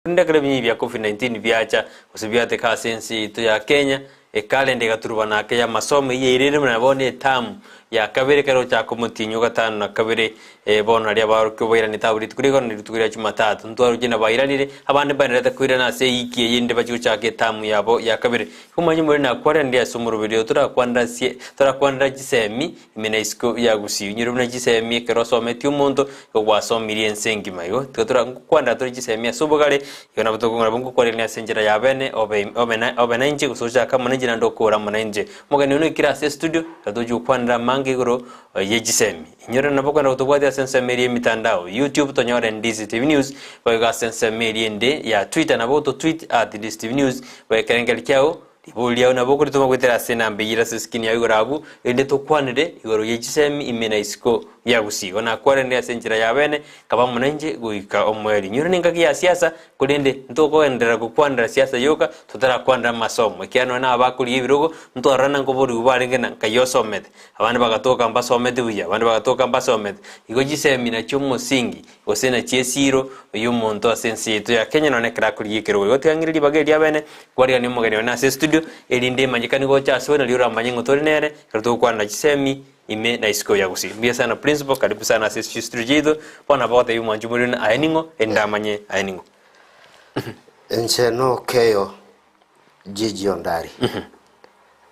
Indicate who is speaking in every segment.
Speaker 1: ndakare bya COVID-19 byacha usibyate ka sensi to ya Kenya kalende gaturubana ke ya masomo yirire mnabone tamu ya kabere kero cha kumutinyo gatanu na kabere bona ria baro kubira ni taburi tukurigo ni tukuriya Jumatatu ntwaro gina bayiranire abandi banirata kwirana se yikiye yinde bacu cyake tamu yabo ya kabere kumanyi muri na kwara ndi asumuru video turakwanda Chisemi imena isko ya gusi nyiro na Chisemi kero someti umuntu gwasomiriye ensengima yo kwanda tori Chisemi asubugare yona butogongara bungu kware ni asenjera ya bene obena inje gusoja kama njina ndokora munenje mugani uno kirase studio kadoju kwanda mangigoro ye Chisemi nyoro naboko na utobwadi sensemeri mitandao YouTube tonyore Ndizi TV News wa sensemeri nde ya Twitter nabo tweet @Ndizi TV News wa kerengel kyao Ibulia naboko lituma kwetera sena mbeyira skin ya yorabu ende tokwanire igoro ye Chisemi imena isko ya gusigo na kware ndi asenjira ya bene kaba munenje guika omweri nyoro ninga ya siasa kulende ntoko endera kukwandira siasa yoka tutara kwandira masomo kyano na abakuri ibirogo ntorana ngobori ubarenge na kayosomete abandi bagatoka mbasomete buya abandi bagatoka mbasomete igo Chisemi na cyo musingi osena chiesiro uyu muntu asensi ya Kenya none kra kuri yikero yote angiri bageri ya bene kwari ni mugani na studio elinde manyikani go chaso na liura manyingo torinere kato kwanda Chisemi ime na isko ya gusi mbia sana principal karibu sana assist studio pona bote yu manjumuri na ainingo endamanye ainingo
Speaker 2: Chisemi-Okoigorwa Okeyo Ondari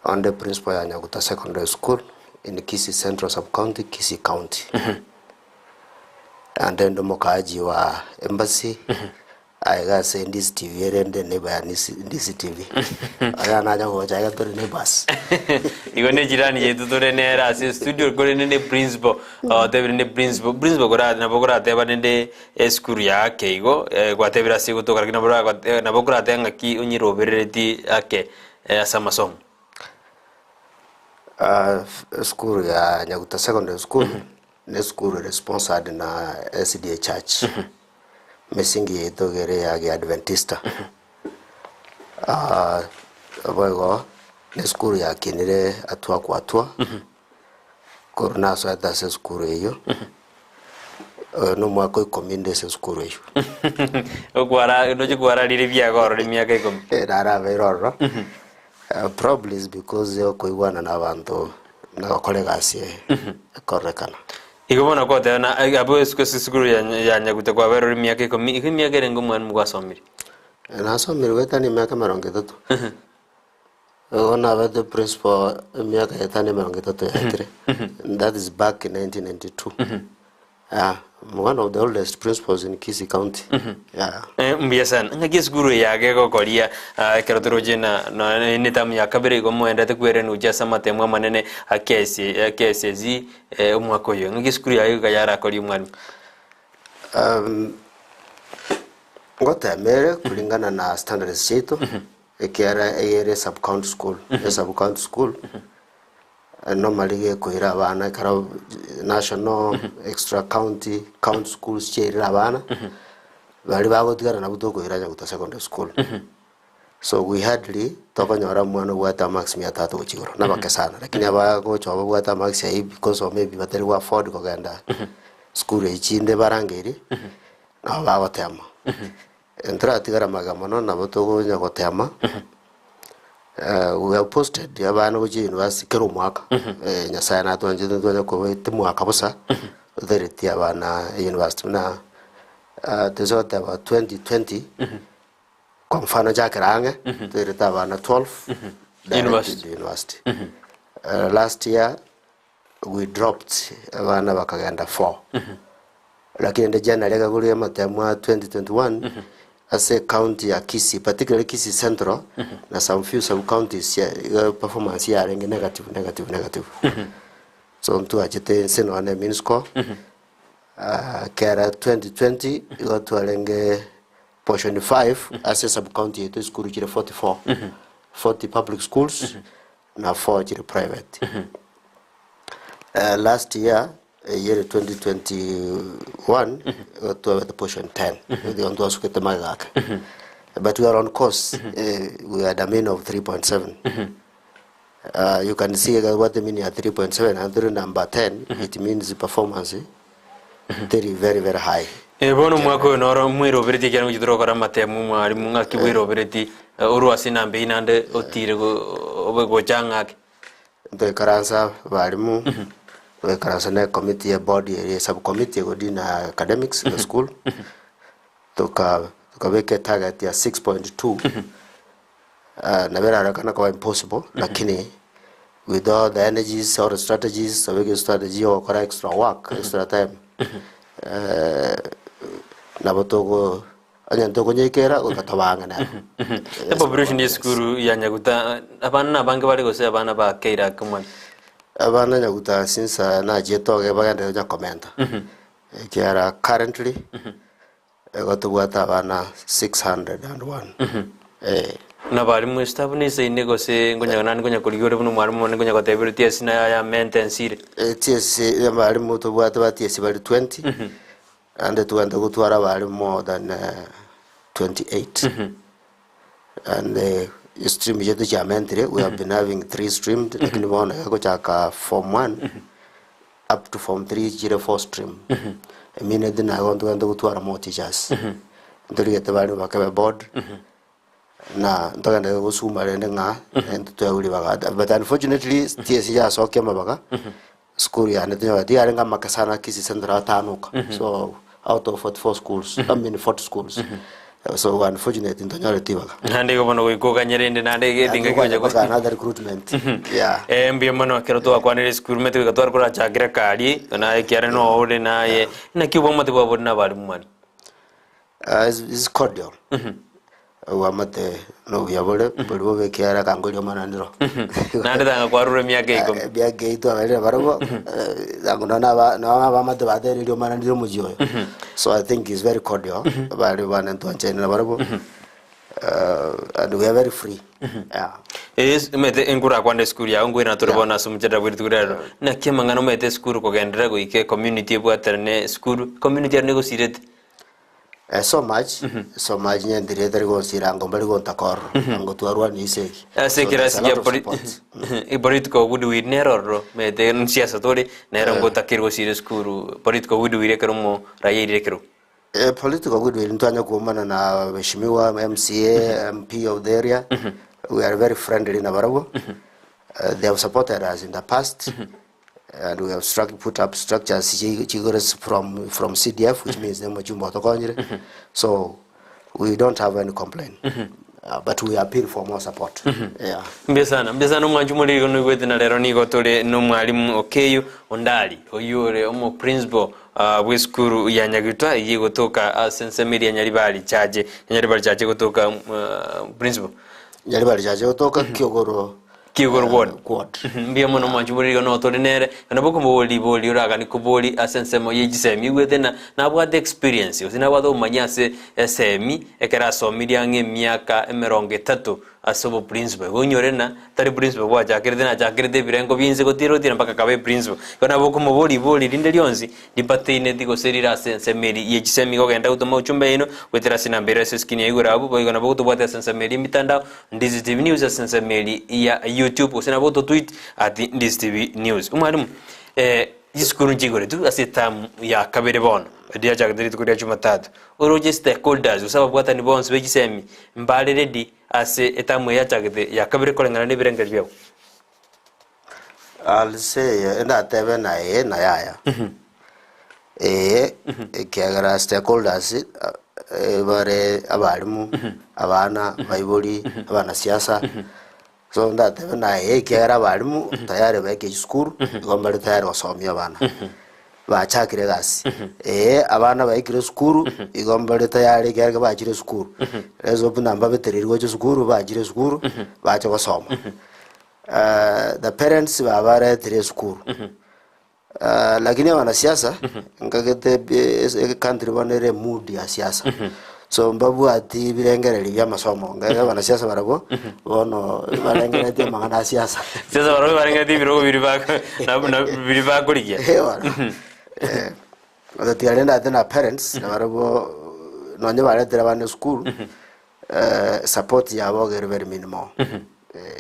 Speaker 2: on the principal ya Nyaguta Secondary School in Kisii Central Sub-County, Kisii County. And then the mokaji wa embassy I got say Ndizi TV and then neighbor Ndizi TV. Aya naja hoja ya tori neighbors.
Speaker 1: Igone jirani yetu tore nera se studio gore nende principal tebire nende principal gora na bogora teba nende school ya Keigo kwa tebira se gutoka kina bora na bogora tenga ki unyirobereti ake asamasom.
Speaker 2: School ya Nyaguta Secondary School ne school responsible na SDA Church. Mesingi yetu gere ya Adventista. Boygo ne school ya kinire atua kwa atua. Korona so ata se school eyo. No mwako ikominde se school eyo.
Speaker 1: Okwara no kwara lire bya goro le miaka ikom.
Speaker 2: Dara veroro. Probably is because Okoigwana na bantu na kolegasi korekana.
Speaker 1: Igomona kwa tena abo sikuru ya Nyaguta kwa vero miaka ikomi miaka rengo mwana mugwasomiri.
Speaker 2: Na somiri wetani miaka 30. Ona the principal miaka yetani 30 yatire. That is back in 1992. One of the oldest principals in Kisii County.
Speaker 1: Mbiasan ngaki sikuru ya gego kolia kerotoroje na nitamu ya kabere gomo enda tekwere nuja samate mwa manene akese umwako yo ngaki sikuru ya gego yara koli mwani
Speaker 2: ngote mere kulingana na standards zetu ekiara ere sub county school sub county school normally kuira abana kara national extra county schools chera abana bali bagotigara na butoko ira Nyaguta Secondary School. So we hardly tokonyora mwana gwata max 300 gochigoro na bakesana lakini abago choba gwata max ya because of maybe bateri wa afford kogenda school echinde barangeri na bagotema entra tigara magamano na butoko Nyagotema. We have posted abana gochi university kero mwaka nyasaya na tonje tonje ko timwaka busa theriti abana university na tezota ba 2020 kwa mfano jakerange theriti abana 12 university. Last year we dropped abana bakagenda 4 lakini nde jana lega guri matemwa 2021 as a county ya Kisii, particularly Kisii Central, na some few sub-counties performance ya rengi negative. So mtu achite sino ane minsko. Kera 2020, got to renge portion 5 as a sub-county yetu skuru jire 44. 40 public schools, na 4 jire private. Last year, year 2021 to the portion 10 but we are on course. We are the mean of 3.7. You can see what the mean at 3.7 and the number 10 it means the performance very very high.
Speaker 1: bono mwako noro mwiro bereti kyano jidro kora matemu mwari munga kibwiro bereti urwasi nambe inande otire go changake
Speaker 2: ndo karansa barimu we karansa na committee ya board ya sub committee go dina academics in the school tukaweke target ya 6.2 na vera rakana kwa impossible lakini with all the energies or strategies so we strategy or correct extra work extra time na botogo anyanto konyekera ukatabanga na
Speaker 1: population ya skuru ya Nyaguta abana bange bali gose abana ba keira kumwa
Speaker 2: abana Nyaguta since na jetoge bagande ya commenta kiara currently gotubwata abana 601
Speaker 1: na bari mu stabune se negose ngonya nani ngonya kuligore buno mwarimu ngonya gotebere tiesi na ya maintenance
Speaker 2: tiesi ya bari mu tubwata batiesi bari 20 and tuanda gutwara bari more than 28 and stream yetu cha mentre we have been having 3 streams lakini bona yako chaka form 1 up to form 3 4 stream I mean dina tuanda gutwara more teachers ndiri gete bari bakabe board na ndaganda gusuma rende nga ntutwaguri bagada but unfortunately TSC ya soke mabaga school ya ndio dia renga makasana kisi sendra tanuka so out of 44 schools I mean 40 schools so unfortunately ndonyore tibaga
Speaker 1: nande go bono go kanyerende nande gedinga kyoja
Speaker 2: go another recruitment yeah
Speaker 1: mbio mono kero to akwanire school mete ga twar kora chagira kali na kiare no ode na ye na kibo mate bo bodna bari mumani
Speaker 2: is cordial wamate no yabole balibo bekiara kangolyo manandiro
Speaker 1: nande tanga kwarure miake iko
Speaker 2: biage ito abere barabo ngona na mate badere lyo manandiro mujiyo so I think it's very cordial bali bana ntonche na barabo and we are very free yeah
Speaker 1: mete engura kwande school ya ngwira turabona sumjera bwiri turero na kemangano mete school ko gendera go ike community bwaterne school community ne go sirete
Speaker 2: so much nyendire tari go sirango bali go takor ngo twarwa ni seki
Speaker 1: sekira siya politiko gudu wir neroro mete nsiasa tore nero ngo takirgo sire school politiko gudu wir keromo rayire kero
Speaker 2: political good will ntanya kuomana na waheshimiwa MCA MP of the area we are very friendly na barabo they have supported us in the past and we have put up structures chigores from CDF which means the majumba tokonyire so we don't have any complaint but we appeal for more support yeah
Speaker 1: mbesana mwanjumuri gono gwete na lero ni gotore no mwalimu Okeyo Ondari oyure omo principal Gwechisukuru ya Nyaguta iye gotoka sensemeri ya Nyaribali chaje gotoka principal
Speaker 2: Nyaribali chaje gotoka Kiogoro ward
Speaker 1: mbia mono mwanjumuri gono tore nere na boko boli uraga ni kuboli asensemo ye Chisemi gwete na bwa the experience usina bwa manyase SMI ekera somiria nge miaka 30 asobo principal gonyorena tari principal bwa jakirde birengo binze gotiro tira mpaka kabe principal kana boko boli rinde lyonzi dipatine digo serira sensemeri ye Chisemi gogenda utoma uchumbe ino gwetera sinambere seskini igura abo boy kana boko bwa sensemeri mitandao Ndizi TV news sensemeri ya YouTube usina boko tweet ati Ndizi TV news umwalimu Gwechisukuru njigore tu asitam ya kabere bono dia jagdiri tukuria Jumatatu oroje stakeholders usaba bwata ni bonse be Chisemi mbale ready ase etamu ya jagde ya kabere kolengana ne birenge byo
Speaker 2: I'll say na tebe na yaya kiagara stakeholders bare abarimu abana bayibori abana siasa so ndate na kiagara abarimu tayari ba Gwechisukuru igomba tayari wasomya abana bachakire gasi abana ba Gwechisukuru igomba tayari kiagara bachire sukuru rezo namba beterirwa Gwechisukuru bachire sukuru bacha basoma the parents babare tire sukuru lakini wana siasa ngagete country bonere mood ya siasa so mbabu ati birengereri bya masomo ngaga wana siasa barabo bono barengera ati mangana siasa
Speaker 1: barabo barengera ati biro biri bakurikia
Speaker 2: ati alenda ati na parents na barabo nonye baretera bane school support yabo gere very minimal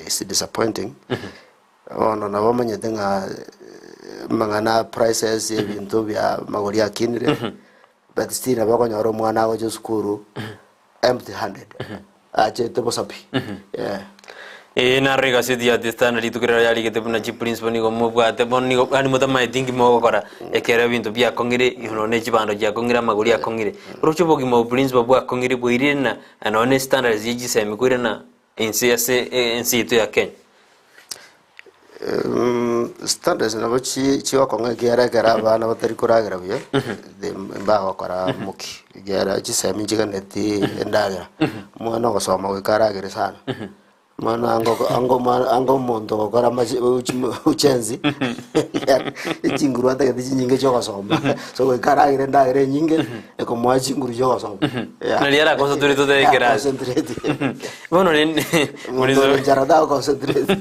Speaker 2: it's disappointing ono na bomanye tenga mangana prices ebintu bya magori akinire but still nabo nyoro mwana go sukuru empty handed ache tebo sapi
Speaker 1: na rega sidi ya distana litukira yali kete buna chi principal ni go mubwate bonni go ani mutama itingi mo gora ekera bintu bya kongire inone chibando ya kongira maguri ya kongire rocho bogi mo principal bwa kongire bwire na anone standards yiji semi kwire na NCS to ya Kenya
Speaker 2: standards na bochi chiwa konga gera gara bana batari kuragira byo de mbaho kora muki gera chi semi jiganeti endagira mwana go soma go karagira sana mana ango mondo gokora uchenzi chinguru ata kiti nyinge choko somba so we karagire ndagire nyinge eko mwa chinguru choko somba
Speaker 1: na liara concentrate to the class bueno
Speaker 2: mundo jarada concentrate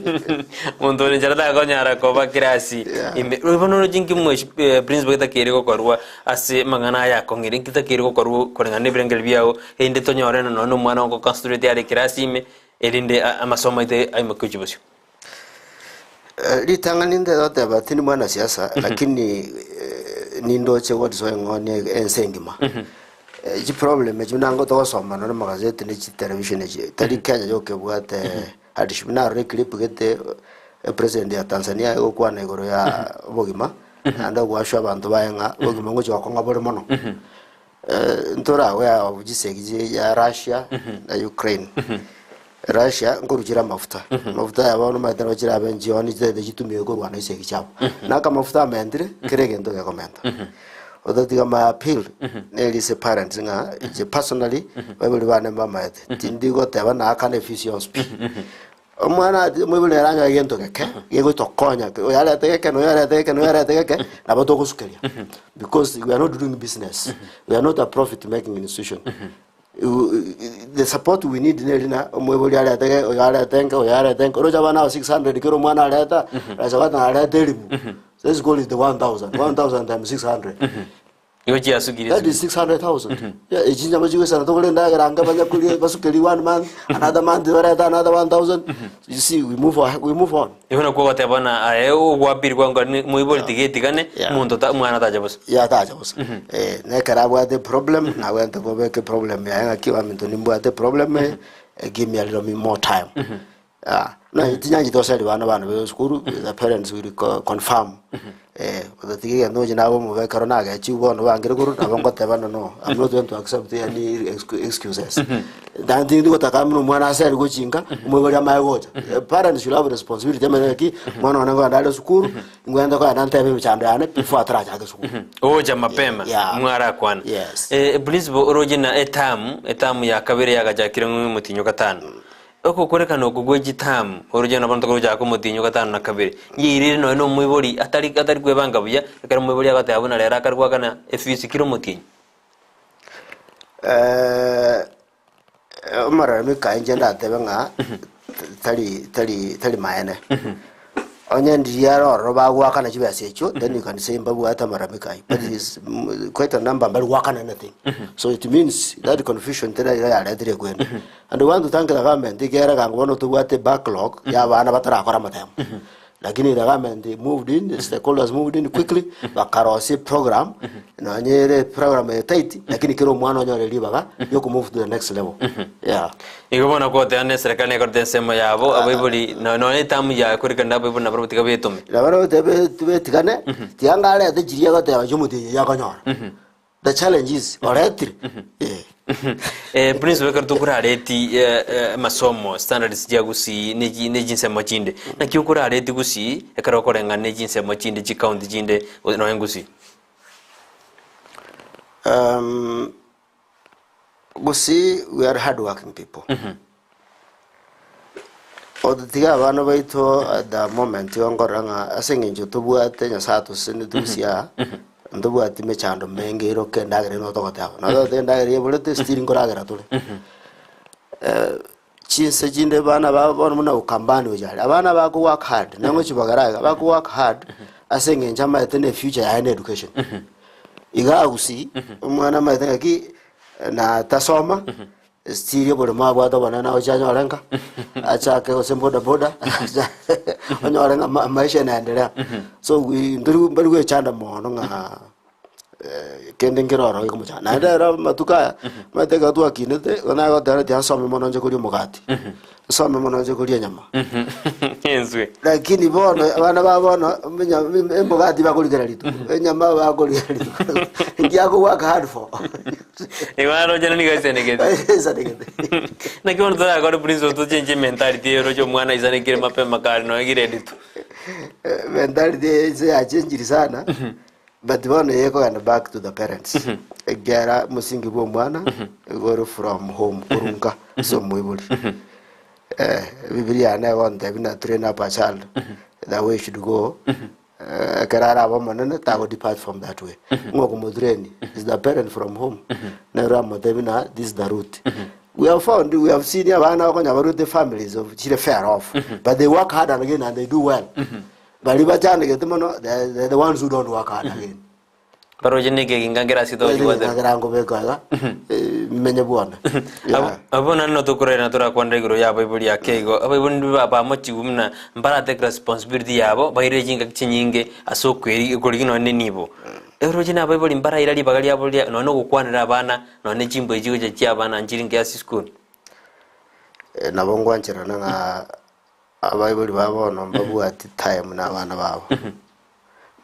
Speaker 1: mundo jarada ko nyara ko ba kirasi bueno jinki mo principal ta kire ko korwa ase mangana ya ko ngire kita kire ko korwa ko ngane brengel biao inde to nyore no mwana ko concentrate ya kirasi me elinde amasomo ite ai makujibusyo
Speaker 2: litanganinde dote batini mwana siasa lakini nindo chego tso ngone ensengima ji problem ejunango to soma no magazeti ni television eji tali Kenya yoke bwate adishimina re clip gete president ya Tanzania go kwana igoro ya bogima anda gwasha abantu bayenga bogima ngo chwa konga bore mono ntora we obujisegije ya Russia na Ukraine Russia ngurujira mafuta yabona madano jira benji oni zede jitumye go rwana iseki chabo naka mafuta mendire kirege ndo yakomenta odatiga ma appeal neli se parents nga je personally babuli bana mamaete tindi go teba na akane efficiency omwana mwibule ranga yento keke yego tokonya oyala teke na bato kusukeria because we are not doing business we are not a profit making institution. The support we need nelina omwebuli ala teke oyala tenga roja bana 600 kiro mwana aleta rasabata aleta elimu so this goal is the 1000 times 600
Speaker 1: yoji asugiri
Speaker 2: that is 600,000 yeah ejinja majiwe sana tokole ndaga ranga banya kuli basukeli 1 month another month another 1000 you see we move on
Speaker 1: ihona kwa wate bana ayo wabiri kwanga muiboli tigetikane muntu ta mwana taja boss
Speaker 2: ya taja boss ne karabwa the problem na wente go beke problem ya ngakiwa mintu nimbo the problem give me a little bit more time na itinyanji tosali bana be skuru the parents will confirm the thing no jina bo move karona ga chi bono bangire guru abango tebano no I'm not going to accept any excuses dan thing go takamno mwana asali go chinga umwe mai goja parents should have responsibility mena ki mwana wanango andale skuru ngwenda kwa nante be chandane before atraja ga skuru
Speaker 1: oja mapema mwara kwana principal origina etamu ya kabere ya gajakire mutinyo katano oko koreka no kugweji tam orujana bantu ko jako mutinyo katano na kabere yiri no mwibori atari kwebanga buya kare mwibori agate abuna lera karwa kana efisi kiro mutinyo
Speaker 2: mara mi kainje ndate nga tali maene onye ndiyaro roba waka na chiba secho then you can say mbabu ata maramikai but it is quite a number but waka na nothing so it means that confusion tena ya redire kwenda and we want to thank the government igera kango bono to what backlog ya bana batara akora matem lakini the government moved in the stakeholders moved in quickly bakarosi program na nyere program tight lakini kiro mwana nyore libaga yoko move to the next level
Speaker 1: igobona ko tane serikali ne korte sema yabo abibuli no etamu ya kurikanda abibuli na probitika betume
Speaker 2: la baro tebe tikane tiangale de jiriya ko tebe jumuti ya kanyora the challenge is already
Speaker 1: Prince Weker tukura areti masomo standards jagusi neji nsema chinde na kiukura areti gusi ekaro korenga neji nsema chinde chi county chinde no engusi
Speaker 2: gusi we are hard working people odtiga abana baito at the moment yongoranga asenginjo tubwate nyasato sinitusia ndobu ati mechando mengero kendagere no tokota no do ndagere bolete steering koragera tole chinse jinde bana ba bona muna ukambani ujali abana ba ku work hard nango chibagaraga ba ku work hard asenge njama etene future ya education iga usi umwana maitenga ki na tasoma stirio bolo mabwa to bana na ojanyo renga acha ke osemboda boda onyo renga maisha naendelea so nduru chanda mono nga kende ngiroro ikumocha na ndera matuka mateka tu akinete ona gotera tia some mono nje kuri mugati some mono nje kuri nyama
Speaker 1: enzwe
Speaker 2: lakini bono abana babona mugati bakurigera litu nyama bakurigera litu ngiako waka hard for
Speaker 1: iwaro jana ni gaise negete
Speaker 2: sanegete
Speaker 1: na kiona toya gore prince to change mentality yero jo mwana izane kire mapema kari no igire litu
Speaker 2: mentality ze achenjiri sana. But one yeko and back to the parents. Gera musingi bo mwana go from home kurunga so mwibuli. Biblia na want to train up a child that way should go. Karara ba manana ta go depart from that way. Ngoko modreni is the parent from home. Na ramo devina this is the route. We have seen abana ko nyabaru the families of chile fair off. But they work hard again and they do well. But they're the ones who don't work hard again.
Speaker 1: Pero jene ke ngangira sito jiwade.
Speaker 2: Ngarango beka menye bwana.
Speaker 1: Abona no to kurena tora kwanda igro ya Bible ya kego. Abayibundi baba mochi umna mbara take responsibility yabo bayire jinga kinyinge asokweri kuligino nenibo. Ero jina Bible mbara irali bagali yabo no gukwanira abana none chimbo ejigo je abana njiringe asi school.
Speaker 2: Nabongwa nchira nga abayibuli babona mbabu ati time na abana babo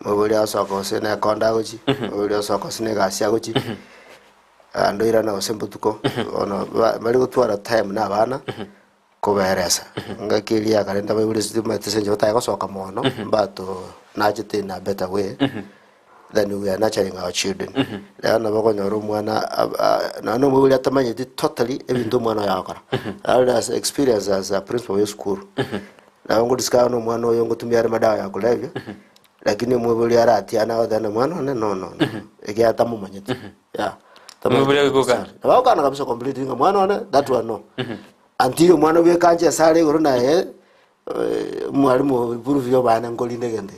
Speaker 2: mubuli asoko sene konda gochi mubuli asoko sene gasya gochi ando ira na osembutuko ono bali gutwara time na abana kuberesa ngakilia kalenda bayibuli sitima tsenje bataye gosoka mono mbato najite na better way than we are nurturing our children. Leana bakonyoro mwana na no mubuli atamanye totally ebintu mwana yakora. As experience as a principal of school. Na ngo diska no mwana oyo ngotumia madawa ya kulevya. Lakini mubuli arati ana wadana mwana no. Ege atamu manyeti. Yeah.
Speaker 1: Mubuli kuka.
Speaker 2: Bakana kabisa complete mwana wana that one no. Until mwana we kanje sare goro na mwalimu buruvyo bana ngolinde gende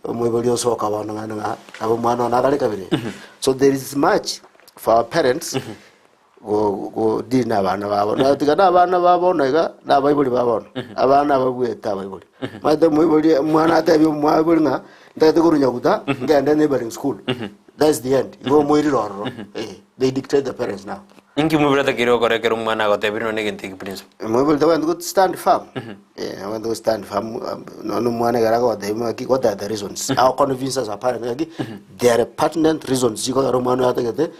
Speaker 2: mwebali osoka bana ngana abo mwana nakale kabire. So there is much for our parents go dina bana babo na tigana bana babo naga na Bible babo abana babweta Bible mate mwebali mwana atabi mwebali nga ndate ko Nyaguta ngende neighboring school. That's the end. Go mwiriro they dictate the parents now.
Speaker 1: Ingi mwibula takiro kore kero mwana gote bino negenti principle.
Speaker 2: Mwibula the one good stand firm. Yeah, I want to stand firm. No mwana gara go de maki what are the reasons? Our convinces are apparent. There are pertinent reasons. You go mwana atakete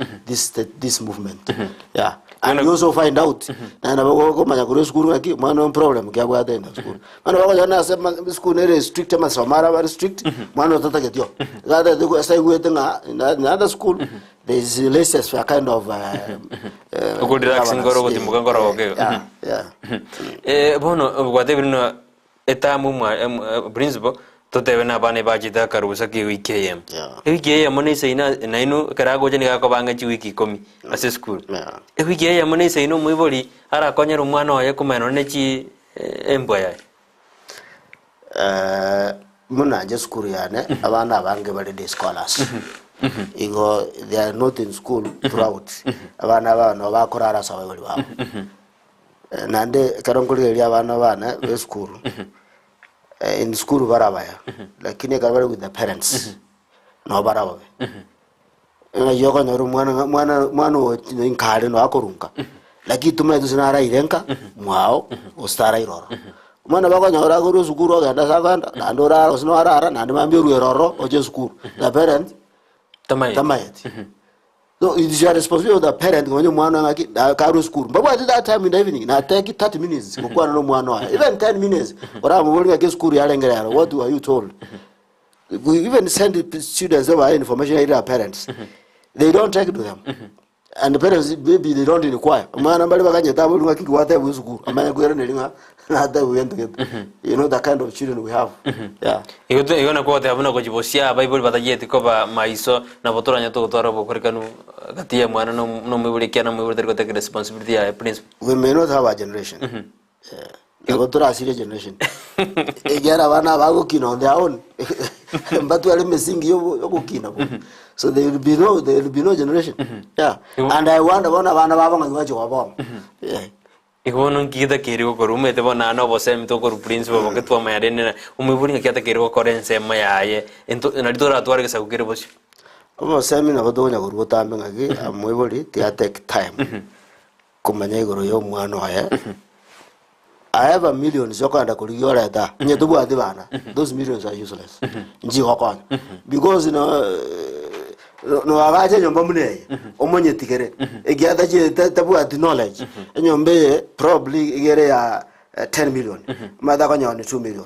Speaker 2: this movement. Yeah. And you also find out. Na go manya kure school aki mwana problem kya bwa tenda school. Mwana bako jana se school ne strict ma samara very strict. Mwana atakete yo. Gada de go sai wetenga in another school. There is less for kind of
Speaker 1: good relaxing goro go timuka goro Okeyo.
Speaker 2: Yeah.
Speaker 1: Bono wate bino etamu principle to te na bane bajita karusa ki WKM. WKM ne sai na ino karago jeni ga ko banga chi wiki komi as school. WKM ne sai no muiboli ara konyero mwana oye kumeno ne chi emboya.
Speaker 2: Muna je school yane abana bange bali de scholars. Igo they are not in school throughout. Abana bano bakorara sawe bali babo. Nande karongoli eri abana bana be school. In school barabaya. Lakini kabari with the parents. No baraba. Yoko nyoru mwana inkale no akorunka. Lakini tume tusinara irenka mwao ostara iroro. Mwana bako nyora guru sukuru agenda saganda ndora osno arara nandi mambio rueroro oje sukuru. The parents tamayeti. So it is your responsibility of the parent when you mwana ngaki karu school. But at that time in the evening na take 30 minutes kwa no mwana even 10 minutes ora mubuli ngaki school ya lengera. What are you told? We even send students over information to their parents. They don't take to them. And the parents maybe they don't inquire. Mwana mbali bakanye tabu ngaki kwate bu school. Amanya kwera nelinga na that we went together. You know the kind of children we have. Yeah.
Speaker 1: Igo na kwa abuna ko jibosia Bible batajeti ko ba maiso na botora nyato gutwara bokorikanu gatia mwana no mwibuli kana mwibuli ko take responsibility ya principle.
Speaker 2: We may not have a generation. Yeah. Botora asile generation. Egera bana bago kino on their own. Mbatu ale mesingi yo kukina. So there will be no generation. Yeah. And I wonder bana baba ngwaje wabo. Yeah.
Speaker 1: Iko non kita kiri ko rume te bona no bosem to ko principle ko to ma yare na umiburi ngaki ta kiri ko korense ma yaye ento na ditora atware ke sa kiri bosi
Speaker 2: Omo seminar bodo nya guru tambe ngaki amweboli tia take time. Kumanya igoro yo mwana haya. I have a million zokanda kuliora da. Nyetubu adibana. Those millions are useless. Nji kokon. Because no agaje nyomba mune. Omonye tikere. Egiada je tabu adi knowledge. Nyombe probably igere ya 10 million. Mada ko nyoni 2 million.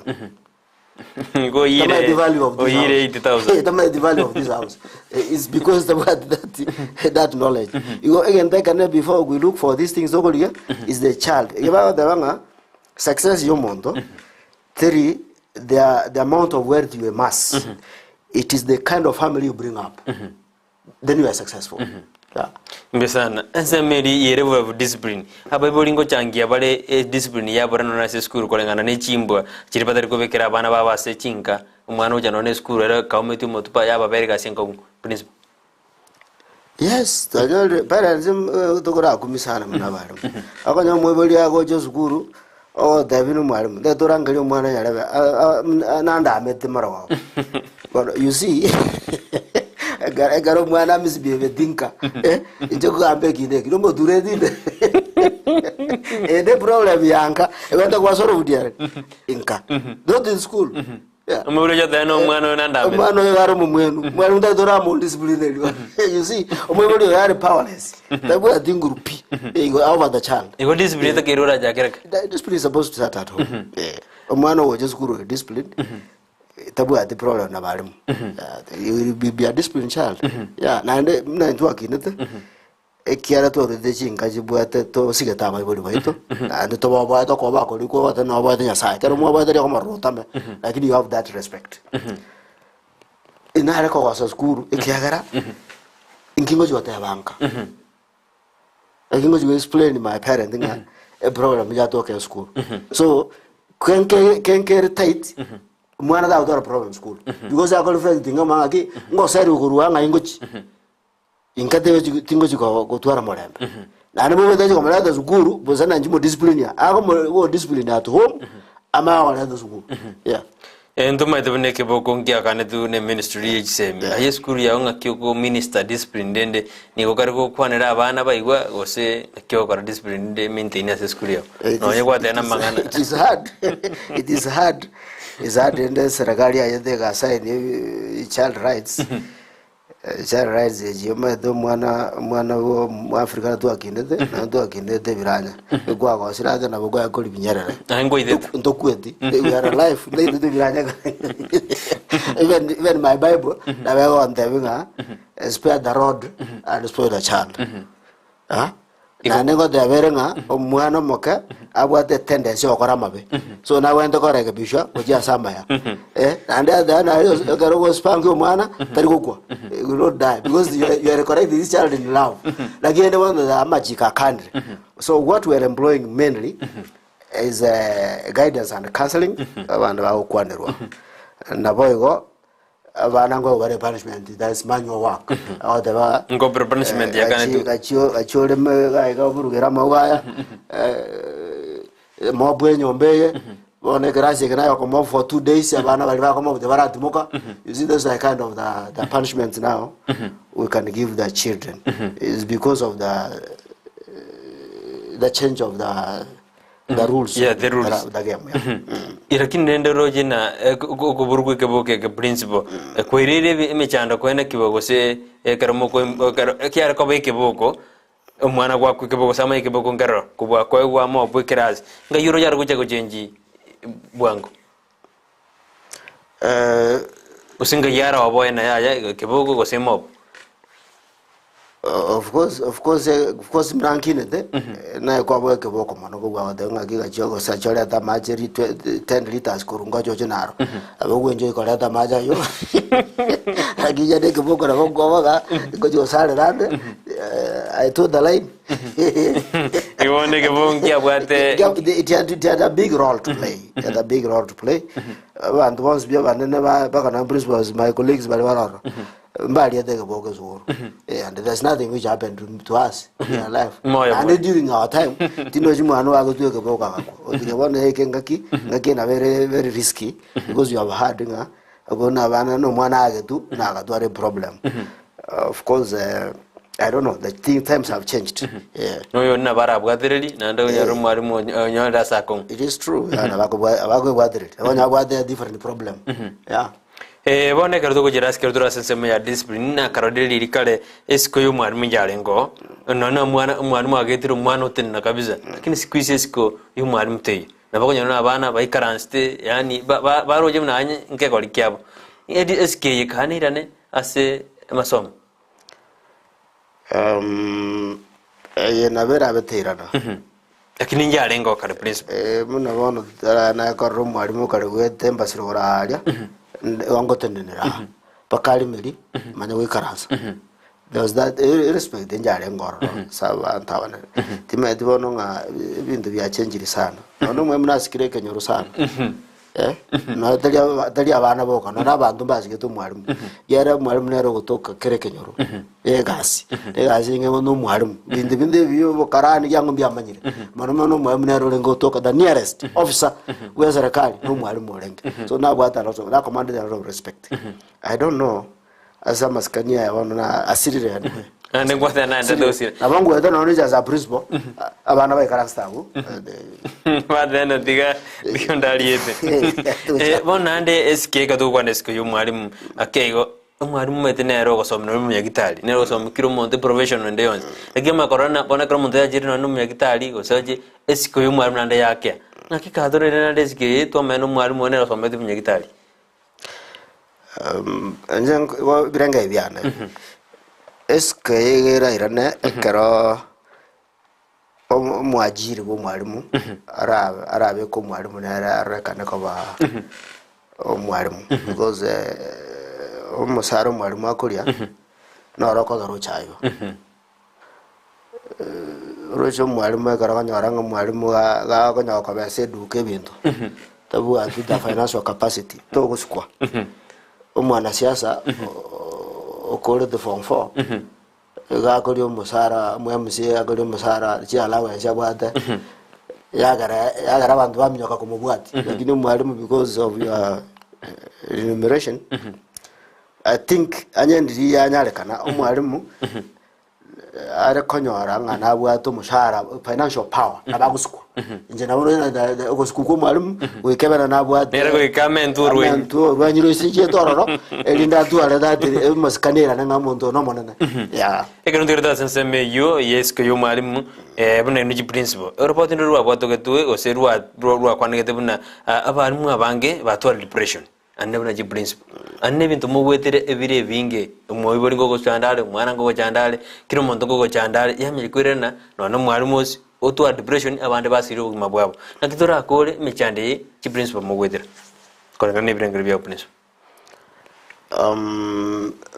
Speaker 1: Go yire.
Speaker 2: The value of this house.
Speaker 1: 80,000.
Speaker 2: The value of this house. It's because that knowledge. You go again take before we look for these things over here is the child. Success your mondo. Three, the amount of wealth you amass. It is the kind of family you bring up. Then you are successful. Yeah.
Speaker 1: Mbesana, ensemeri yerevo of discipline. Aba bolingo changia bale discipline ya bora na school kolengana ne chimbwa. Chiripata ko bekera bana baba se chinka. Umwana uja no school era kaumetu motupa ya baba ga senko principle.
Speaker 2: Yes, parents tokora kumisana mna baro. Akanya mwebali ago Gwechisukuru Davinu mwalimu. De torangali mwana yale nanda amete marawa. But you see Garo mwana misbehave dinka. Injoko ambe kide. Kidombo duredi. The problem yanka. Wenda kwa soro udiare. Inka. Not in school. Yeah.
Speaker 1: Umuluja tano mwana nanda.
Speaker 2: Mwana yaro mumwenu. Mwana ndadora mo discipline. You see, umwelu yari powerless. Tabu adinguru pi. Go over the child.
Speaker 1: Ego discipline to kerura jakereka.
Speaker 2: Discipline is supposed to start at home. Mwana Gwechisukuru discipline. Tabu at the problem na balimu. You will be a disciplined child. Yeah, na ntu akinete. Ekiara to de chinga jibuate to sigeta mai boli baito. And to baba to ko ba ko liko wata na ba nya sai. Kero mo ba de ko marota me. Lakini you have that respect. Ina ko wasa skuru ekiagara. Inkingo jwata ya banka. Inkingo jwe explain my parent nga a program ya to ke school. So can tight. Mwana da udara problem school because I call friend tinga mangaki ngo sari ukuruanga ingochi inkate tingo chiko kutwara morembe na ne mo taje komala da sukuru bozana njimo discipline ya ako mo discipline at home ama wala da sukuru yeah
Speaker 1: endo mai tebne ke boko ngia kana tu ne ministry HCM aye school ya nga kyoko minister discipline dende ni ko kariko kwanera abana baigwa gose kyoko discipline de maintenance school ya no yegwa tena mangana
Speaker 2: it is hard it is hard in the serikali ayendeka sign child rights jema do mwana wo Afrika tu akindete na tu akindete biranya kwa kwa siraje na bogwa yakoli binyarara
Speaker 1: ngo ide
Speaker 2: ndokweti we are alive they do biranya even my bible na we on the spare the road and spare the child na nengo de verenga omwana moka abwate tendency okora mabe so na wende korege bisha kujia samba ya and na yo garo go spank omwana tari kokwa you will not die because you are correcting this child in love like any one of the magic country. So what we are employing mainly is guidance and counseling abantu bakwanirwa na boygo abana ngo bare punishment, that is manual work or the
Speaker 1: ngo punishment ya kana tu
Speaker 2: achole me ga burugera mawaya mo bwenyo mbeye one grazie kana yako for 2 days abana bali bako the baratimoka. You see those are kind of the punishments now we can give the children is because of the change of the rules.
Speaker 1: Yeah, the rules.
Speaker 2: The game.
Speaker 1: Irakin nende roje na go burgu ke boke ke principle ko irere me chanda ko na kibogo se karamo ko kiara ko be ke boko omwana gwa ku ke boko sama ke boko ngaro ko bwa ko wa mo bu kiraz nga yuro jar go chego chenji bwango usinga yara wa boy na ya ke boko ko se mo.
Speaker 2: Of course mrankine de na kwa bwa ke boko mano go wa de nga giga jogo sa chole ta majeri 10 liters kurunga jojo naro abo enjoy ko ta maja yo agija de ke boko na go ga go jo sare rande I told the line
Speaker 1: you want to go kia bwate
Speaker 2: it had a big role to play. It had a big role to play and once be and never back on principles my colleagues bali wala mbali de ke boko zuru and there's nothing which happened to us in our life and during our time tino jimu anu ago tu ke boko kako odike bona eke ngaki na very risky because you have had nga agona bana no mwana age tu na ga tu problem Of course, I don't know. The times have changed. Yeah.
Speaker 1: No, you're not bara bwadereli. Nando nyaru mwalimu nyonda sakong.
Speaker 2: It is true. Yeah, abago bwadereli. Wanya bwader different problem. Yeah.
Speaker 1: Bone kardo ko jiras kardo sensema ya discipline na karodeli likale esiko yo mwalimu njalengo. Nona mwalimu agetiro mwana utenna kabisa. Lakini siku hizi esiko yo mwalimu tei. Na bako nyona abana baikaranste yani baroje mnanye nke kolikyabo. Edi eske yekanirane ase masomo.
Speaker 2: Na vera beterana.
Speaker 1: Lakini njalengo kale principal.
Speaker 2: Muna bono na korro mwalimu kale gwete mbasiro oralia. Wango tendenera. Pakali meli manya wikaransa. There was that respect njalengo saba antawana. Time dibono nga bintu bya change sana. Ono mwe mnasikire kenyoro sana. No tali abana boka no nabantu bazige to mwalimu yara mwalimu nero gutoka kere kenyoro gasi ngemo no mwalimu binde biyo bokarani yango byamanyire mano no mwalimu nero lengo toka the nearest officer we serikali no mwalimu olenge so na bwata na commanded a lot of respect. I don't know asa maskania ya wana na asirire yani
Speaker 1: ande ngwata na ande dosi
Speaker 2: abangu wedo no ni za principal abana baikaranstago
Speaker 1: badena diga Ondari yete bona ande eske ka tukwa nesko yo mwalimu akego mwalimu metenero gosomna mu Nyagitari nero gosomna kiro monte professional nde yonse egema corona bona kiro monte ajiri no mu Nyagitari gosaje esko yo mwalimu nande yake nakikadore nande eske to meno mwalimu nero gosomna mu Nyagitari
Speaker 2: anjang wa birenga ibiana eske yera irane ekero mwajiri bo mwalimu arabe ko mwalimu na arekana ko ba mwalimu because umusaro mwalimu akoria no roko garo chayo rojo mwalimu agara nyaranga mwalimu ga ko nyako ba se duke bintu tabu ati da financial capacity to guskwa umwana siasa okore the form 4 ga ko dio musara mwemse agori musara chi alawa ya bwata yagara bantu bamnyoka ko mubwati lakini mwalimu because of your remuneration I think anyendiri yanyarekana umwalimu are konyora ngana bwato mushara financial power nabagusukwa nje nabona ugusukwa mwalimu wekebana nabwate
Speaker 1: nera ko ikamenturwe
Speaker 2: ntu banyiro sinje tororo elinda tuale dati maskanera nanga muntu no monana ya
Speaker 1: ekero ndirda senseme yo yes ko yo mwalimu buna ni principal report ndirwa bwato ketwe oserwa rwa kwanegete buna abarimu abange batwara depression anne buna principal anne bintu mubwetere ebire binge umwoyibori ngo cyandale umwana ngo cyandale kiro muntu ngo cyandale yamye kwirena none mwarimu otwa depression abande basiri ubugima bwabo nakitora akore mechande ki principal mubwetera kora ne birengere bya principal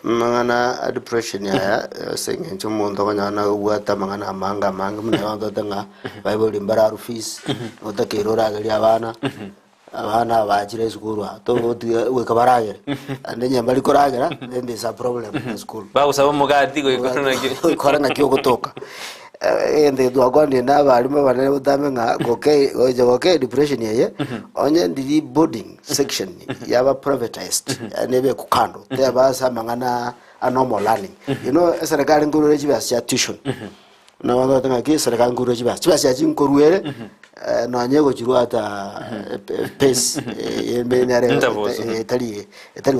Speaker 2: mangana depression ya sengen chumuntu kanyana ubwata mangana manga muna ndo tanga bible mbara rufis otakirora gali abana bajire school to we kabaragere ande nyambali koragera then there's a problem in school
Speaker 1: ba usaba mugati ko
Speaker 2: ikora kyo gutoka ende dwagwandi na barimo banene budame nga okay depression yeye onye ndi boarding section yaba privatized nebe kukando te basa mangana a normal learning you know serikali nguru reji bya tuition na wanga tanga ki serikali nguru reji bya jinkoruere no anyego chiruata pace benare tali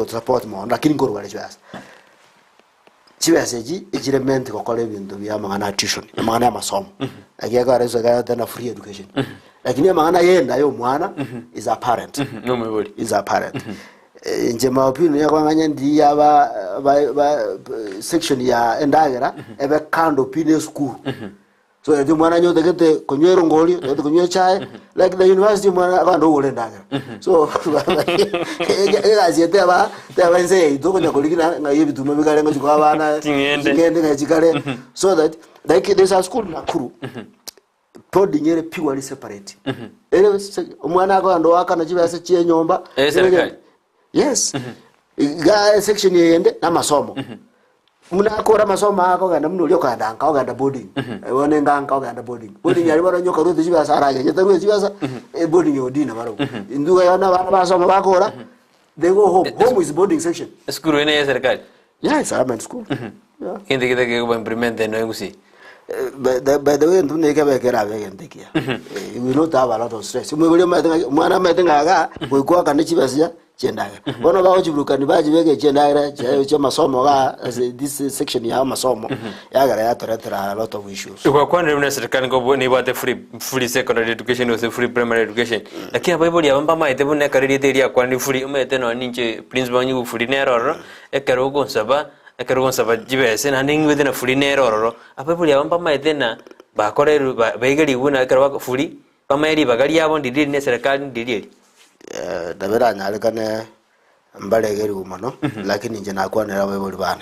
Speaker 2: support mo lakini nguru wale bya chibaseji ejirement ko kole bintu bya mangana tuition mangana masomo akiaga rezo ga tena free education lakini mangana yenda yo mwana is a parent
Speaker 1: no meboli
Speaker 2: is a parent nje opinion ya kwanganya ndi yaba section ya endagera ebe kando pine school so the mwana nyote kete konywero ngoli nyote konywero chai like the university mwana akando ule ndagera so aziyete aba nze idoko nyakolikina nga yebitu mabikale ngo chikwa bana ngende ngachikale so that like there's a school Nakuru podingere purely separate ele mwana akando akana chibase chie nyomba yes ga section yende na masomo muna akora masomo ako ganda muno lyo kanda anka oganda boarding wone nganga oganda boarding yali baro nyoka ruthi chibasa araje nyetaru chibasa boarding yodina baro nduga yana bana masomo bakora they go home is boarding section
Speaker 1: school ene ya serikali
Speaker 2: Yeah, it's a government school. Yeah.
Speaker 1: Kinde kita ke implement no ngusi.
Speaker 2: By the way, don't make a kera again. We will not have a lot of stress. We will make one meeting. We go and achieve Chendaga. One of our you can imagine Chendaga, Masomo, this section ya Masomo. Yaga, a lot of issues.
Speaker 1: So, one minister can go about the free secondary education or the free primary education. The Kia Bible, Yamba, the one area, quantity free, then on Ninja, Prince Banu, free narrow, a Karogon Saba, a Karogon Saba, GBS, and hanging within a free narrow. A people Yamba, then Bakore, Bagari, Wuna, Karawak, free, Pamari, Bagaria, one did necessarily did it.
Speaker 2: The vera nyalekane mbale geri umano lakini nje nakuwa nerawe boli bana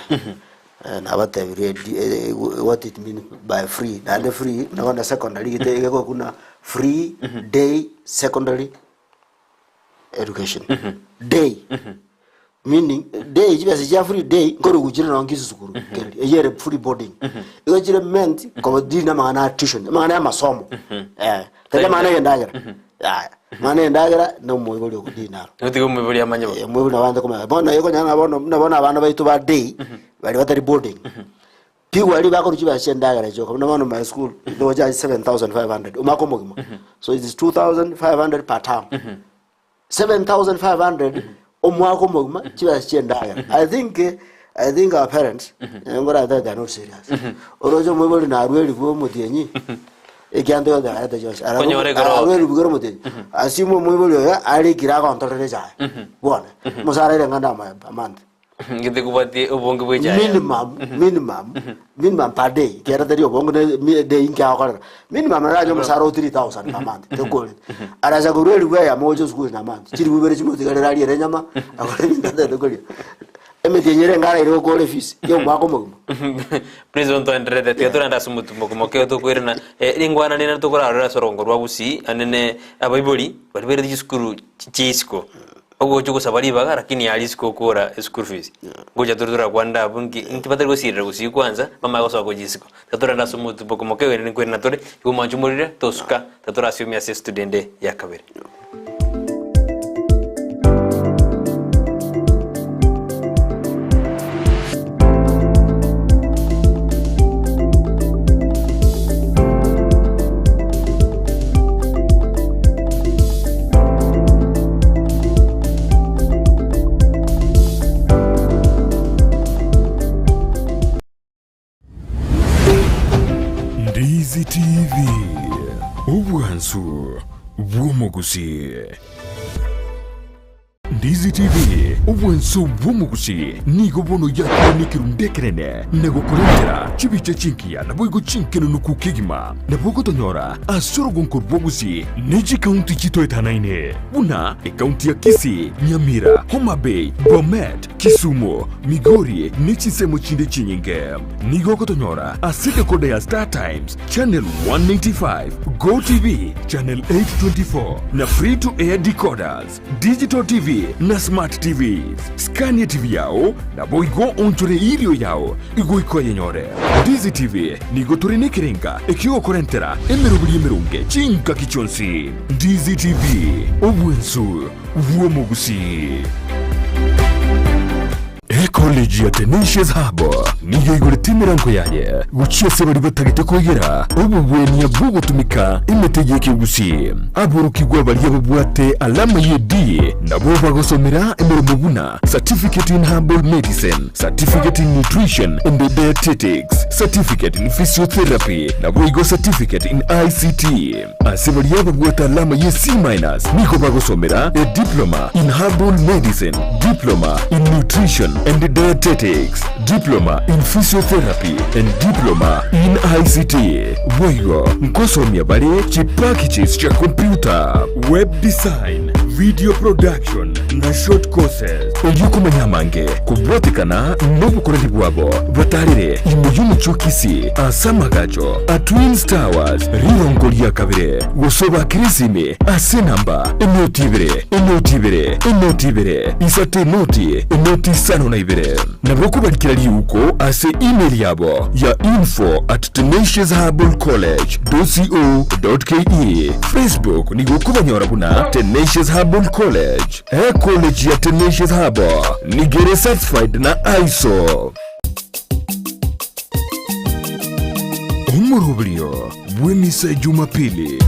Speaker 2: na what it mean by free na free na wana secondary ite kuna free day secondary education day meaning day jibase ja free day ngoro gujira na Gwechisukuru yere free boarding iyo jire meant ko dina maana tuition maana masomo tele maana yendagira mane ndagira no mwibuli okudina
Speaker 1: utigo mwibuli amanya
Speaker 2: mwibuli abanda kuma bona yeko nyana bona abana baitu ba day bali batari boarding piwa ali bako ruchiba shendagira joko na my school they were just 7,500 umakomogimo so it is 2,500 per term 7,500 umwakomogimo chiba shendagira I think our parents ngora they are not serious orojo mwibuli na arweli go mutienyi ekiando da ada jos ara arweli bugoro mutienyi asimo mwibuli ya ali kira kontorere ja bona musara ile nganda amand
Speaker 1: ngide kubati ubongo bweja
Speaker 2: minimum per day kera tari obongo de inka akora minimum rajo musara 3,000 per month tekole ara za gorweli bwa ya mojo school na month chiri bubere chimuti kare rali renyama akora ndada tekole emetenyere ngara iro kole fees yo mwakomo
Speaker 1: president andre de teatura nda sumutu mokomo ke to kwirna ringwana nina to kora ra sorongo rwa busi anene abaiboli bali bere disukuru chisko ogo chuko sabali baga lakini alisiko kora school fees ngoja turutura kwanda bungi intipatari gosira gusi kwanza mama goso agojisiko tatura nda sumutu mokomo ke ni kwirna tore yumanjumurire tosuka tatura asiumia se student ya kabere.
Speaker 3: Ndizi TV Ubwansu Bw'omugusi. Ndizi TV Ubwansu Bw'omugusi nigo bono yakonikiru ndekerene nego kurendera chibiche chinkia nabwo chinkeno nukukigima nabwo tonyora asoro gonko bwogusi neji county chito etanaine buna county ya Kisii, Nyamira, Homa Bay, Bomet, Kisumu, Migori nechisemo chinde chinyinge nigo kotonyora asike kode ya Star Times channel 195 Go TV channel 824 na free to air decoders digital TV na smart TVs Scania TV yao na boigo onchore ilio yao igo ikoye nyore Ndizi TV nigo turine kirenga ekigo korentera emerubuli emerunge chinka kichonsi Ndizi TV Ubwansu Bw'omugusi. College ya Tenacious Harbor niyo iguritimira nko yaye guchese bari batagite kwegera ububweni ya bwo gutumika imetegeke gusi aburukigwa bari yabubwate alama ye D nabo bagosomera emirimo buna certificate in herbal medicine, certificate in nutrition and dietetics, certificate in physiotherapy nabo igo certificate in ICT asebari yabubwate alama ye C- niko bagosomera a diploma in herbal medicine, diploma in nutrition and dietetics, diploma in physiotherapy and diploma in ICT. Boigo nkosomya bale chipakichis cha computer, web design, video production na short courses. Oyukumanya mange kubotekana n'obukoreri bwabo batarire imuyumu chokisi asamagajo a Twins Towers rirongo lya kabere gosoba kirisime asenamba enotibere isate noti sano na ibere nabwo kubarikira liuko ase email yabo ya info@tenaciousherbalcollege.co.ke Facebook nigo kubanyora buna Tenacious Herbal College college ya Tenacious Zahabo ni gere certified na ISO. Umurubrio bwemisa Jumapili.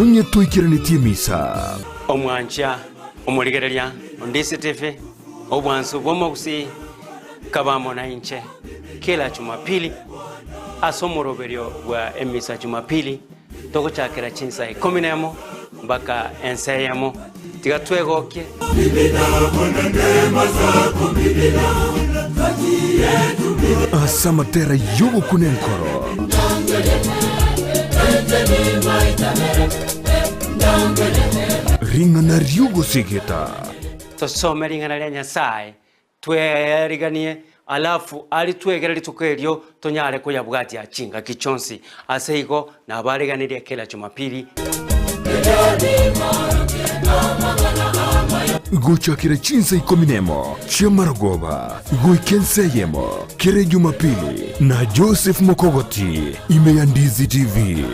Speaker 3: Onye tuikiranitie misa.
Speaker 4: Omwancha omurigereria Ndizi TV obwansu bwomogusi kabamo na inche kila Jumapili asomoroberio wa emisa Jumapili togochakira chinsa 10 mpaka enseyamo tigatwegokie
Speaker 3: asamatera yogo kunenkoro ringa na ryugo sigeta
Speaker 4: tosome ringa na Nyasaye tweriganie alafu alitwegera litukerio tonyare kuyabwati achinga kichonsi aseigo na bariganirie kila Jumapili
Speaker 3: gochakira chinsa 10 chia Maragoba goikenseyemo kere Jumapili na Joseph Mokogoti ime ya Ndizi TV.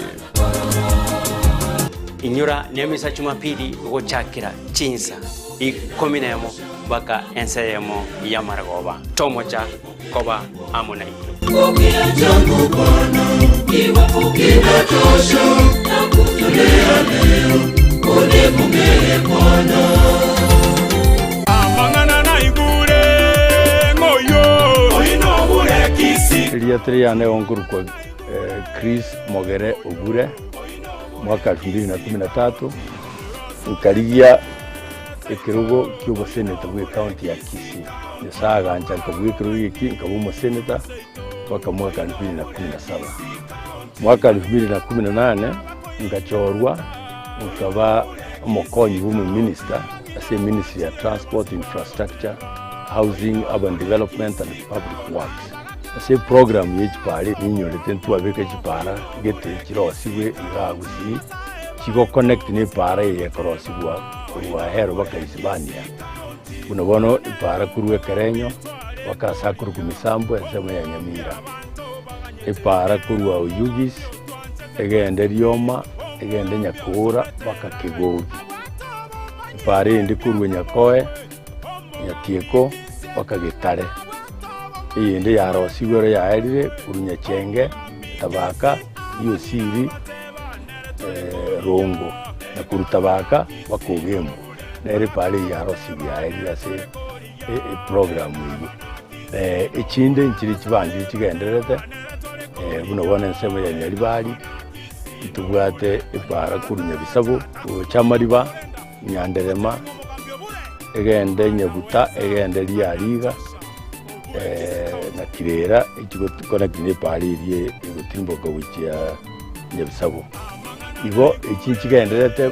Speaker 4: Inyura nemisa Jumapili gochakira chinsa 10 mpaka enseyemo ya Maragoba tomocha koba amuna
Speaker 5: Changu Bwana, iwapo tosha na kutolea leo, unipokee Bwana.
Speaker 6: Amangana na igure ngoyo oino bure kisi
Speaker 7: Iliatria ongurukwa Chris Mogere Ogure mwaka 2013 ukarigia ekirugo kyugo senator gwe county ya Kisii nisaga nchaka gwe kirugo iki nkabumo senator mpaka mwaka 2017. Mwaka 2018 ngachorwa ukaba mokonyi wumu minister ase ministry ya transport infrastructure housing urban development and public works ase program yechipare ninyolete ntuwa beke chipara gete kirosibwe igagusi kigo connect ne pare ye korosibwa kuwa hero baka Isibania unabono ipara kuruwe Kerenyo wakasa kuru kumisambo ensema ya Nyamira ipara kuruwa Uyugis egende Rioma egende Nyakura baka Kigogi ipara indi kuruwe Nyakoe Nyatieko baka Gitare indi ya Rosibwero ya Erire kuru Nyachenge Tabaka Yosiri Rongo na kuru Tabaka bakogemo nere pale ya Rosibwero ya Erire ase program hiyo ikinde nkiri kibanje kigenderete buno bone nsemo ya Nyaribali tubwate ipara kuru Nyabisabo cyamariba Nyanderema egende Nyaguta egende Lyariga na Kirera ikigo connect ne pale iriye igotimboka wikia Nyabisabo ibo iki kigenderete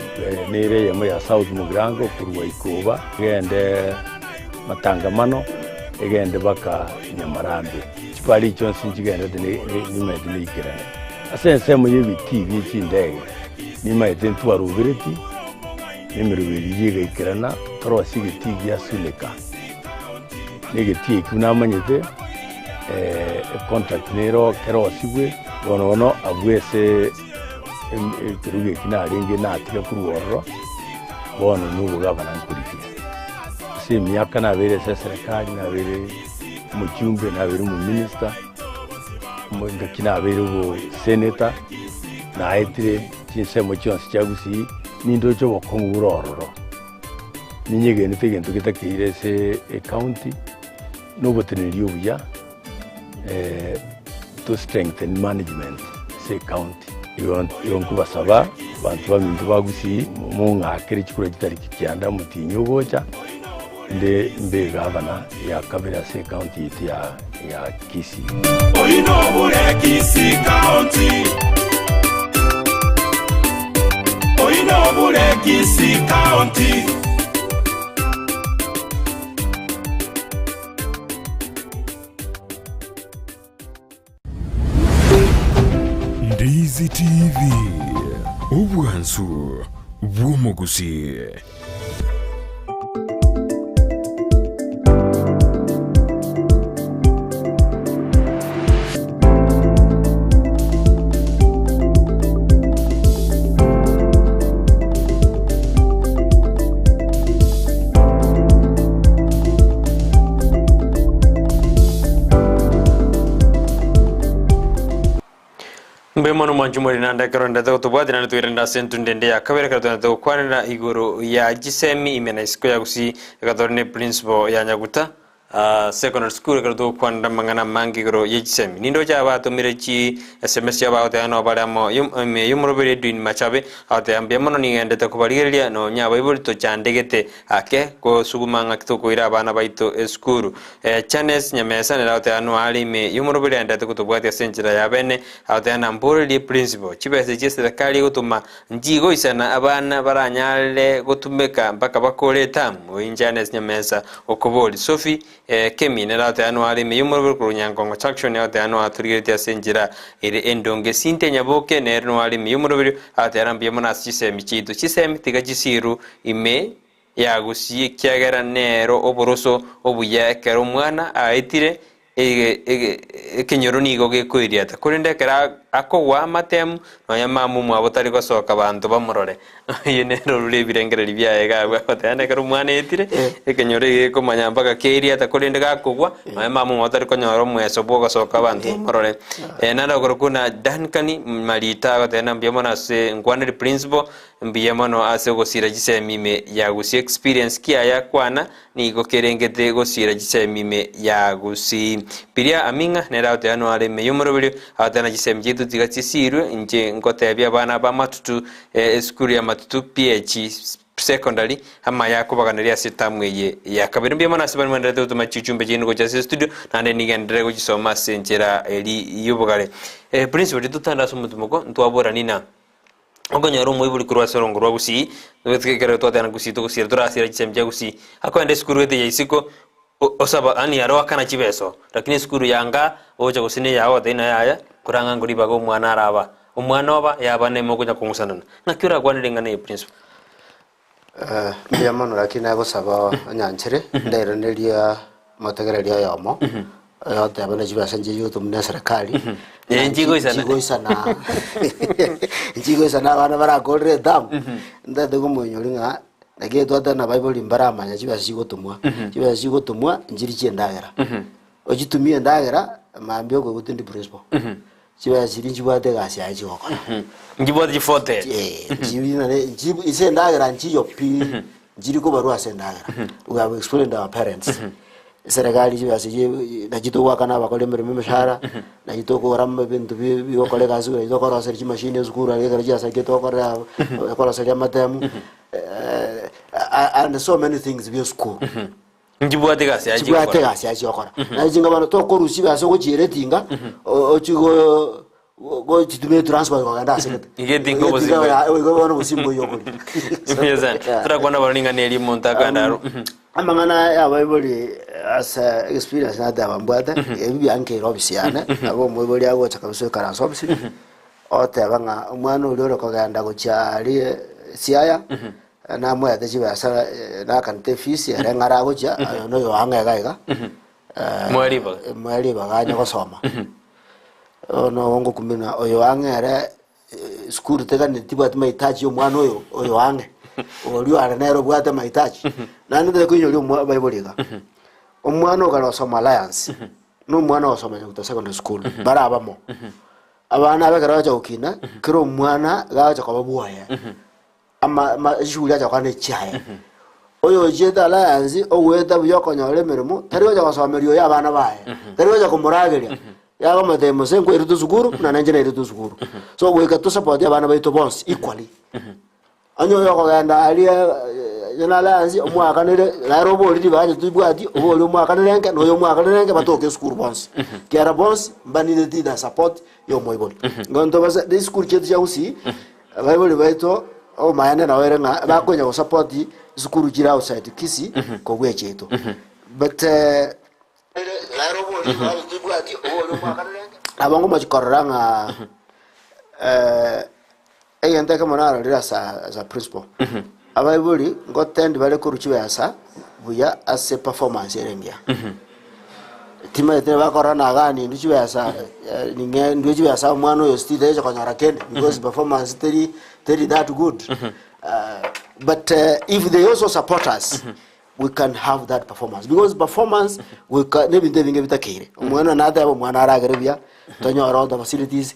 Speaker 7: nere yamo ya South Mugirango kuruwa Ikoba egende Matangamano egende baka Nyamarambe kipali cyonse kigende ni medini ikirana asense mu yibiti by'indege ni medini tuwarubiriti ni mirubiri yiga ikirana trosi giti ya Suleka negeti kunamanyete contract nero kerosibwe bono abwese turuge kinaringe natika kuruoro bono nubu gabana nkurikiye miaka na vile serikali na vile mjumbe na vile minister mwenda kina vile wo senator na aitire chinsemo chonse chagusi nindo cyo bakonguroro ninyege nitege ntugitakire se county no boteneriyo buya to strengthen management se county yon kubasaba bantu bamintu bagusi mu ngakere kikura kitari kikyanda mutinyo bocha nde mbe gavana ya kabira se county ya Kisii
Speaker 6: oino bure Kisii county oino bure Kisii county
Speaker 3: Ndizi TV obwansu bwomogusi.
Speaker 1: Mbemono mwanjumuri nanda karonda to bwadi na tuirenda sentu ndende ya kabere karonda to kwanira iguru ya Chisemi imena isiko ya gusi kadorne principal ya Nyaguta secondary school karonda kwanda mangana mangi guru ya Chisemi nindo ja ba to mirechi SMS ya ba to ano bala mo yumurubere duin machabe ate ambemono ni ngende to kubaligeria no nya bible to chandegete ake ko sugumanga to kuira bana baito school chanes nyamesa na ate ano ali me yumurubere anda to kutubwati senjira ya bene ate ana mburi principal chibese serikali gutuma njigo isana abana baranyale gutumeka mpaka bakore tamu injanes nyamesa okoboli Sophie kemi na ate ano ali me yumurubere kurunyangongo traction ate ano aturigeti asenjira ire endonge sinte nyaboke nerno ali me yumurubere ate arambye mona Chisemi chitu Chisemi tiga chisiru ime yagusiye kyagera nero oboroso obuyekero mwana aitire ekenyoro nigo gekwiria ta kurinde kera akogwa matemu no yamamu mu abotari gosoka bantu bamurore yenero rulebirengera libyaye gabwa batane kero mwana etire ekenyoro gekomanya mpaka keria ta kurinde gakogwa no yamamu mu abotari konyoro mweso bwo gosoka bantu bamurore nanda gorokuna dankani malita batena mbiyamona se ngwaniri principal mbiyamano ase gosira Chisemi me yagusi experience kiaya kwana ni gokerengete gosira Chisemi me yagusi piria aminga neraute ano ale me yumurubiri atana Chisemi jitu tigatisiru nje ngotebya bana ba matutu school ya matutu PH secondary ama yakubaganiria sitamwe ya kabiri mbiyamana sibani mwendete utuma chichumbe jinu go jase studio nande nigendere go gisoma senjera eli yubugale principal ditutanda sumutumuko ntwabora nina ogonyaro moibuli kurwa sorongorwa gusi twekere twatana gusi to gusi turasira Chisemi gusi akwende skuru ete yisiko osaba ani aro kana chibeso lakini skuru yanga oja gusine yawo dina yaya kuranga nguri bago mwana araba umwana oba yabane mo kuja kungusanana nakyura kwanirengana ye principal
Speaker 2: mbiyamano lakini agosaba anyanchere ndaireneria mategereria yomo yote abana chibasa nje yuto mna serikali
Speaker 1: njigo
Speaker 2: isana bana barakore dam ndade gumunyoringa nage twata na bible imbarama nya chibasa chigotumwa njiri chiendagera ojitumie ndagera mambyo go gutundi principal chibasa chiri chibate gasi aji okora
Speaker 1: njibode jifote
Speaker 2: njibina ne njibu isendagera njiyo pi njiri ko barua sendagera we have explained our parents serikali chibasa najito wakana bakole mirimo mishara najito ko rambe bintu bikole gazi najito ko rasa chi machine zukura rega jasa keto ko rasa ya matemu and so many things we school
Speaker 1: njibwate gasi
Speaker 2: aji okora najinga bana to ko rusi basa ko jiretinga ochigo go chitume transport ko ganda asete
Speaker 1: igetingo bozimbo
Speaker 2: go bana bozimbo yokoli
Speaker 1: yeza tra kwana balinga neli montaka ndaro
Speaker 2: amangana ya bible as experience na da bambwata ebi anke robisiana abo moiboli ago chakaso karaso bisi ote banga umwana uri ko ganda go cyari siaya na mwe ate chibasa na kante fees ya ngara go cha no yo anga gaiga mwali baganya ko soma ono wongo kumina oyo anga school tegani tibati mahitaji yo mwana oyo anga olio aranero bwata mahitaji nani de kunyo lyo bible ga omwana ogarosoma alliance no mwana osoma Nyaguta secondary school barabamo abana abagara bacha ukina kiro mwana gacha kwa babuaya ama shuli acha kwa ne chaya oyo jeta alliance oweta byoko nyole mirimo tari bacha kwasomerio ya bana bae tari bacha kumurageria yaba mademo senko iritu sukuru na nanje na iritu sukuru so we got to support abana baito bonds equally anyo yoko ganda alia alliance omwaka nere larobo lidi baje tubwati obolo omwaka nerenke no yo mwaka nerenke batoke school bonds kiara bonds banile dida support yo moibol ngondo basa de school chetu ya usi bible baito o mayane na werenga bakonya ko support school jira outside kisi ko gwecheto but larobo lidi baje tubwati obolo omwaka nerenke abango machikoranga eyende kama na rira sa principal abaibuli ngotendi bale kuruchibesa buya as performance erengya tima ete bakorana gani nduchibesa ninge nduchibesa mwana yo still ejo kanyara kende because performance teri that good but if they also support us we can have that performance, because performance we can never think bitakire umwana nata abo mwana aragerebia tonyora the facilities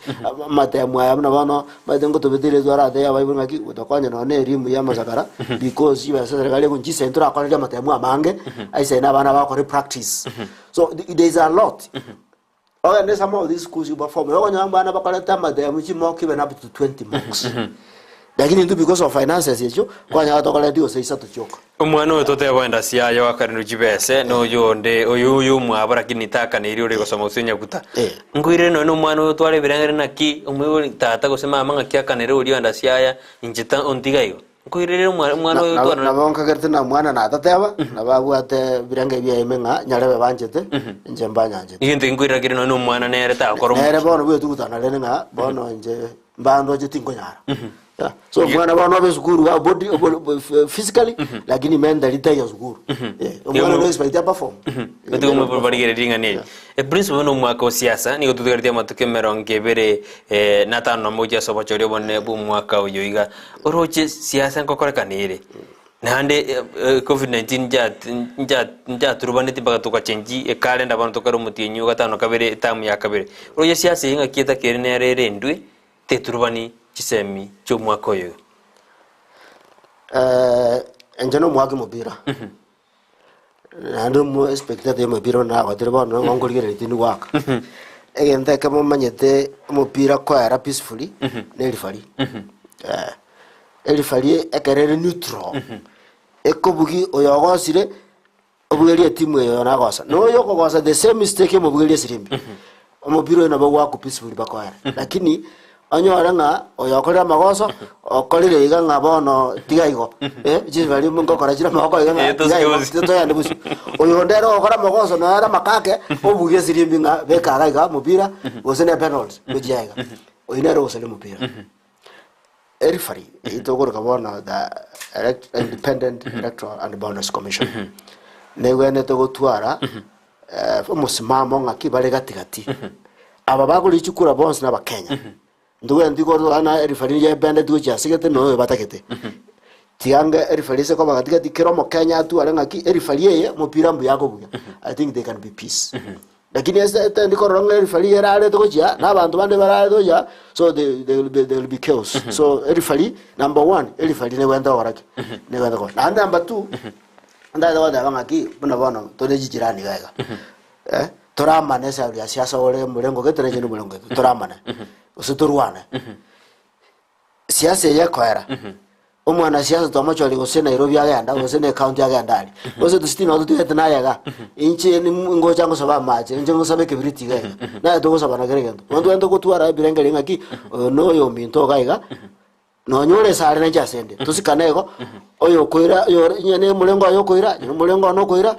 Speaker 2: mate mwa na bano madengo to betire zora de aba ibunga ki utokwanya no ne rimu ya masakara because you are serikali kunji central akoleja mate mwa mange aise na bana ba ko practice. So there is a lot. Oh, and some of these schools you perform bana ba koleta mate mu chimo kibe up to 20 months. Lakini ndio because of finances yecho kwanya atokola ndio seisa tuchoka
Speaker 1: umwana otote wenda siya wakarino jibese no yonde oyu mwabara kinitaka ne iri gusoma Nyaguta ngwire no mwana otware birangere naki umwe tata gusema manga kyakanere uri wenda siya injita ondigaigo ngwire mwana oyu twara
Speaker 2: na bonka gerte na mwana na tateba na babu ate birange bya imenga nyarebe banjete njembanya nje
Speaker 1: nginde ngwire gire no mwana nere ta koro
Speaker 2: nere bono bwe tukutana lenga bono nje mbando jitingo nyara. Yeah. So mwana bana bezukuru wa body physically lakini mentally taya zukuru. Mwana no expect perform.
Speaker 1: Betu mo barigere ringa ne. Prince wono mwaka siasa ni gutugertia matuke meronge bere natano moja soba chori bonne bu mwaka uyoiga. Oroche siasa nkokorekanire. Nande COVID-19 nja turubaneti baga tukachenji kalenda bana tokaro mutinyu gatano kabere tamu ya kabere. Oroche siasa inga kieta kerene rere ndwe te turubani Chisemi mwaka uyu.
Speaker 2: Enjano mwaka mubira. Nando mo expected de mubira na wadirwa no ngongolire litini waka. Egente kama manyete mubira kwa era peacefully nelifali. Elifali ekerere neutral. Ekobugi oyogosire obugerie timu yo na gosa. No yoko gosa the same mistake mubugerie sirimbi. Mubira na bawa ku peacefully bakwara. Lakini anyora nga oyokora magoso okolire iga ngabono tigaigo jivali mungo korajira magoko iga tigaigo to yande busu oyondero okora magoso na ara makake obuge sirimbi nga beka iga mupira osene penalty bujaiga oyinero osene mupira referee itogoro kabona the independent electoral and bonus commission negwene togotwara musimamo ngakibale gatigati aba baguli chukura bonus na bakenya nduwe ndiko ana referee ya bende ducha sigete no batakete tianga referee se ko bagatika tikero mo Kenya tu alenga ki referee ye mupira mbu yako buya. I think they can be peace. Lakini esta ndiko ronga referee era ale to ja na bantu bande bara to ja, so they will be chaos. So referee number 1 referee ne wenda waraki ne wenda ko na number 2 nda wada banga ki buna bono to de jirani gaiga toramane sa ya siasa ole mulengo ketere jenu mulengo toramane usuturwane siasa ya kwera umwana siasa to amacholi gose Nairobi agenda gose ne county agenda gose to sitino to tetna yaga inchi ni ngo chango saba mache inchi ngo sabe kibiriti ga na to saba na gerendo ndo ndo kutwara birengere ngaki no yo minto gaiga no nyore sare na jasende tusikanego oyo koira yo nyene mulengo ayo koira mulengo no koira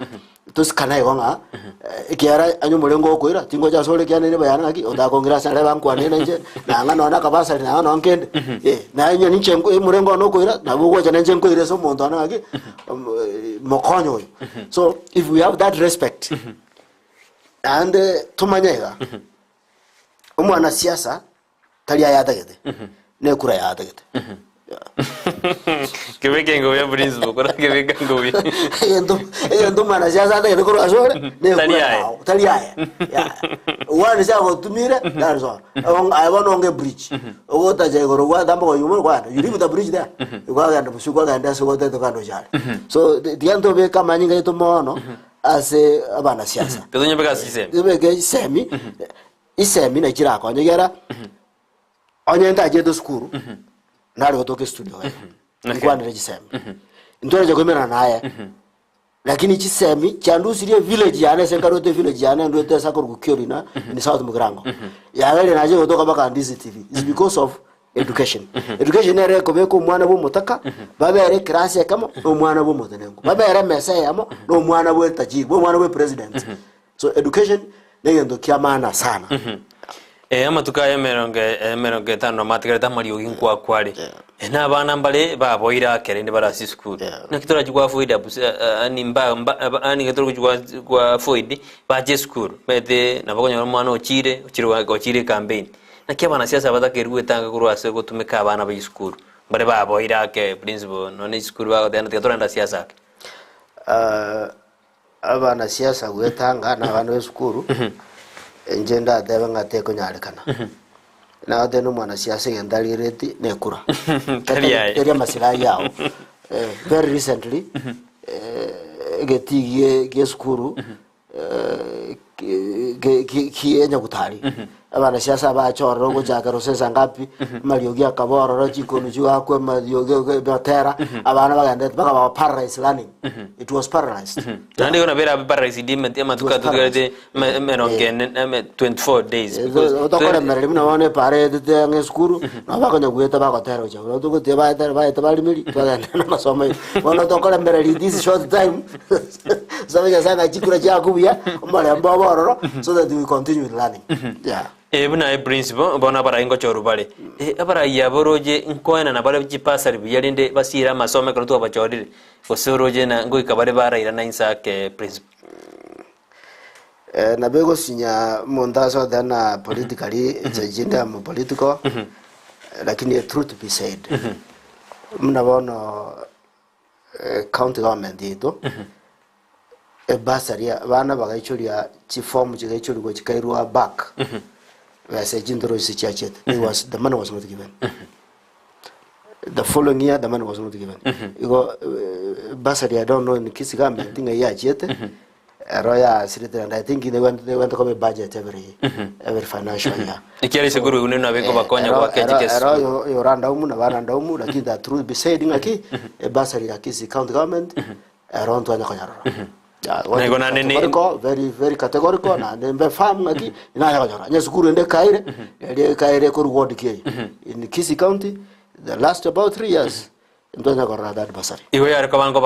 Speaker 2: tusikanaego nga ikiara anyu mulengo okoira tingo ja sole kyane ne bayana ngaki odakongira sare bankwane nje na ngana na kabasa na ngana nkende na nyo ni chengo mulengo no koira na bugo ja nje nkoire so muntu ana ngaki mokonyo. So if we have that respect and tumanyega umwana siasa tali ayatagete ne kura ayatagete
Speaker 1: Kebeke ngoya principal kora kebeke ngoya
Speaker 2: endo mana siasa de ko asore ne taliaye ya wani sa ko tumire darso I want on a bridge o ta je ko wa dambo yumo kwa you leave the bridge there kwa ga ndo suko ga ndo so to kando jale. So dianto be kama nyinga to mono ase abana siasa
Speaker 1: pedonye beka sisemi
Speaker 2: beke semi isemi na kira ko nyera onyenda je do skuru nari otoke studio ngwani regisemi ndore je komera naye lakini Chisemi chandusirie village yane senkarote village yane ndo tesa ko gukiorina ni South Mugrango yale naje otoka baka Ndizi TV is because of education. Education ere ko beko mwana bo mutaka babere class kama no mwana bo mutenengo babere mesa yamo no mwana bo tajiri bo mwana bo president. So education nendo kiamana sana.
Speaker 1: Ama tukaye meronge tano matiketa mariyo ginkwa kwari na bana mbale baboira kerende bara school na kitora jwa foida ani ani kitora jwa foidi ba je school mede na bagonya mwana ochire campaign na kiabana siasa batakeruwe tanga kurwase gutumika abana ba school mbale baboira ke principal no ni school ba tena kitora nda siasa
Speaker 2: abana siasa gwetanga na abantu besukuru njenda deba ngate ko nyarekana na ade no mwana siasa ngendali reti nekura area masira yao very recently geti gesukuru ki Nyagutari abana siasa bachorero gojaga rosesa ngapi mariogi akabororo chikonu chiwa kwa mariogi batera abana baganda bakaba paralyzed learning. It was paralyzed.
Speaker 1: Nandi gonna be paralyzed dim tema tukate menongen 24 days.
Speaker 2: Otokore mereli na wane pare de ngeskuru na bakonya gweta bakotero cha otoko te ba bali mili baganda na masomo wana tokore mereli this short time sabaga sanga chikura cha kubuya mali ambabororo so that we continue learning. Yeah.
Speaker 1: Buna principle bona bara ingo chorubale abara yaboroje nkoena na bare chipasari biyalinde basira masome ko to bachorire osoroje na ngo ikabare bara ira na insake principle
Speaker 2: na bego sinya mondazo dana politically jinda mo political lakini truth be said mnabono county government ito basaria bana bagachoria chiform chigachoria go chikairwa back. Where I said, the money was not given. The following year, the money was not given. You go, Basari, I don't know in the Kisigam, I think a year yet. Royal Secretary, and I think they went to come a budget every financial year. The Chisemi-Okoigorwa Gwechisukuru you ran down, like that truth be said in a key, a Basari, a Kisi county government, around to Anakonyara. Very, very categorical, and then farm again. In Nyagura, in the Kaire could ward in the Kisi County, the last about 3 years. In Nyagura, that Basari. You are Kavango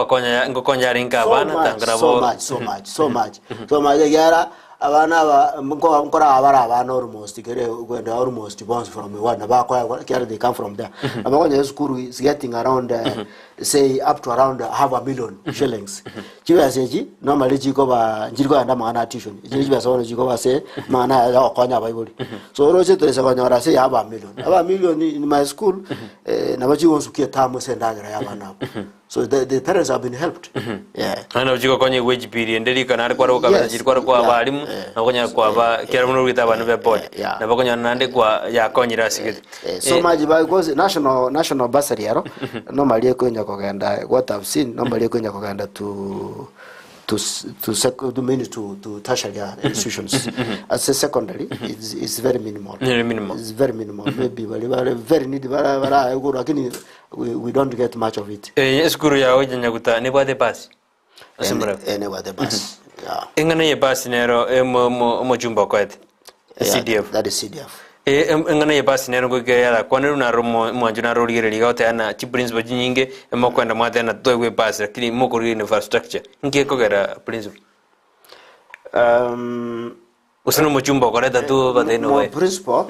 Speaker 2: so much. Yara. Avana mkora avara almost tikere when almost bonds from one they come from there. Amakonya school is getting around say up to around 500,000 shillings. Chiwa seji normally jiko ba njiko anda mangana tuition. Jiwa sawana jiko ba say mangana ya konya bible. So roje to say konya say 500,000 in my school na baji wonsu kia tamu sendagira ya bana. So the parents have been helped. Yeah. Ana jiko konya wage period ndeli kana kwa roka jiko kwa balimu na konya kwa ba kera muno wita bana be board. Na bakonya nande kwa ya konyira sigiti. So much because national bursary yaro normally konya kogenda what I've seen normally konya kogenda to tertiary institutions. As a secondary, it's very minimal. It's very minimal. Maybe very needy. We don't get much of it.
Speaker 1: Skuru ya oje Nyaguta ne bade bus.
Speaker 2: Anywhere the bus. Yeah.
Speaker 1: Engana ye bus nero mo jumba kwete. CDF.
Speaker 2: That is CDF.
Speaker 1: Engana ye bus nero go gera kwanero na romo mo njuna roli gote ana chi principal nyinge mo kwenda mwate na towe bus lakini mo ko infrastructure. Nge ko gera principal. Usano mo jumba ko reta tu bade no we.
Speaker 2: Principal.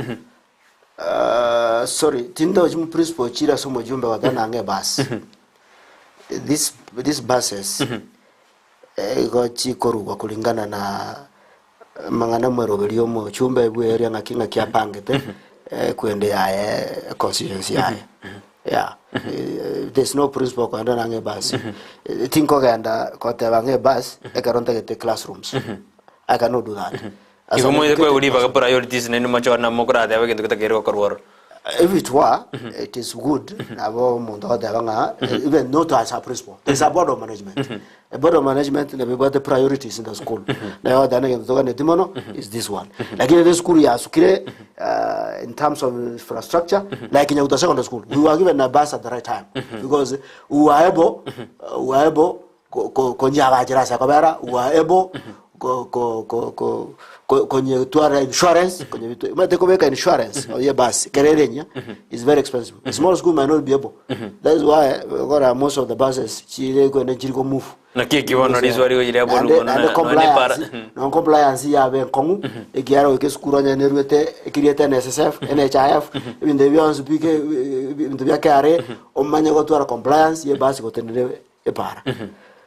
Speaker 2: Sorry, tindo jimu principal chira somo jumbe wadana nge bus. These buses go chikoru kwa kulingana na mangana mwerogelio mo chumbe bwere ngakinga kya pangete kwende ya constituency ya. Yeah. There's no principal kwa ndana nge bus. Tinko ganda kwa teba nge bus ekaronta gete classrooms. I cannot do that.
Speaker 1: Iko mo kwa uliba priorities nene machona mokra dewe kintu kitakero korworo.
Speaker 2: If it were, it is good. Even not as a principal. There's a board of management. A board of management, we got the priorities in the school. Now, is this one. Like in the school, in terms of infrastructure, like in Nyaguta secondary school, we were given a bus at the right time because we were able, we were able, kwenye tuara insurance kwenye vitu umetekoweka insurance ya basi kererenya is very expensive. A small school might not be able. That is why got most of the buses chile kwenda chiriko move
Speaker 1: na kiki wana rizwari ile bolu
Speaker 2: na compliance ya be kongu ekiaro ke skuro nya nerwete ekiriete NSSF NHIF ibinde byanzu bike ibinde byakare omanya ko tuara compliance ye basi ko tenere e para.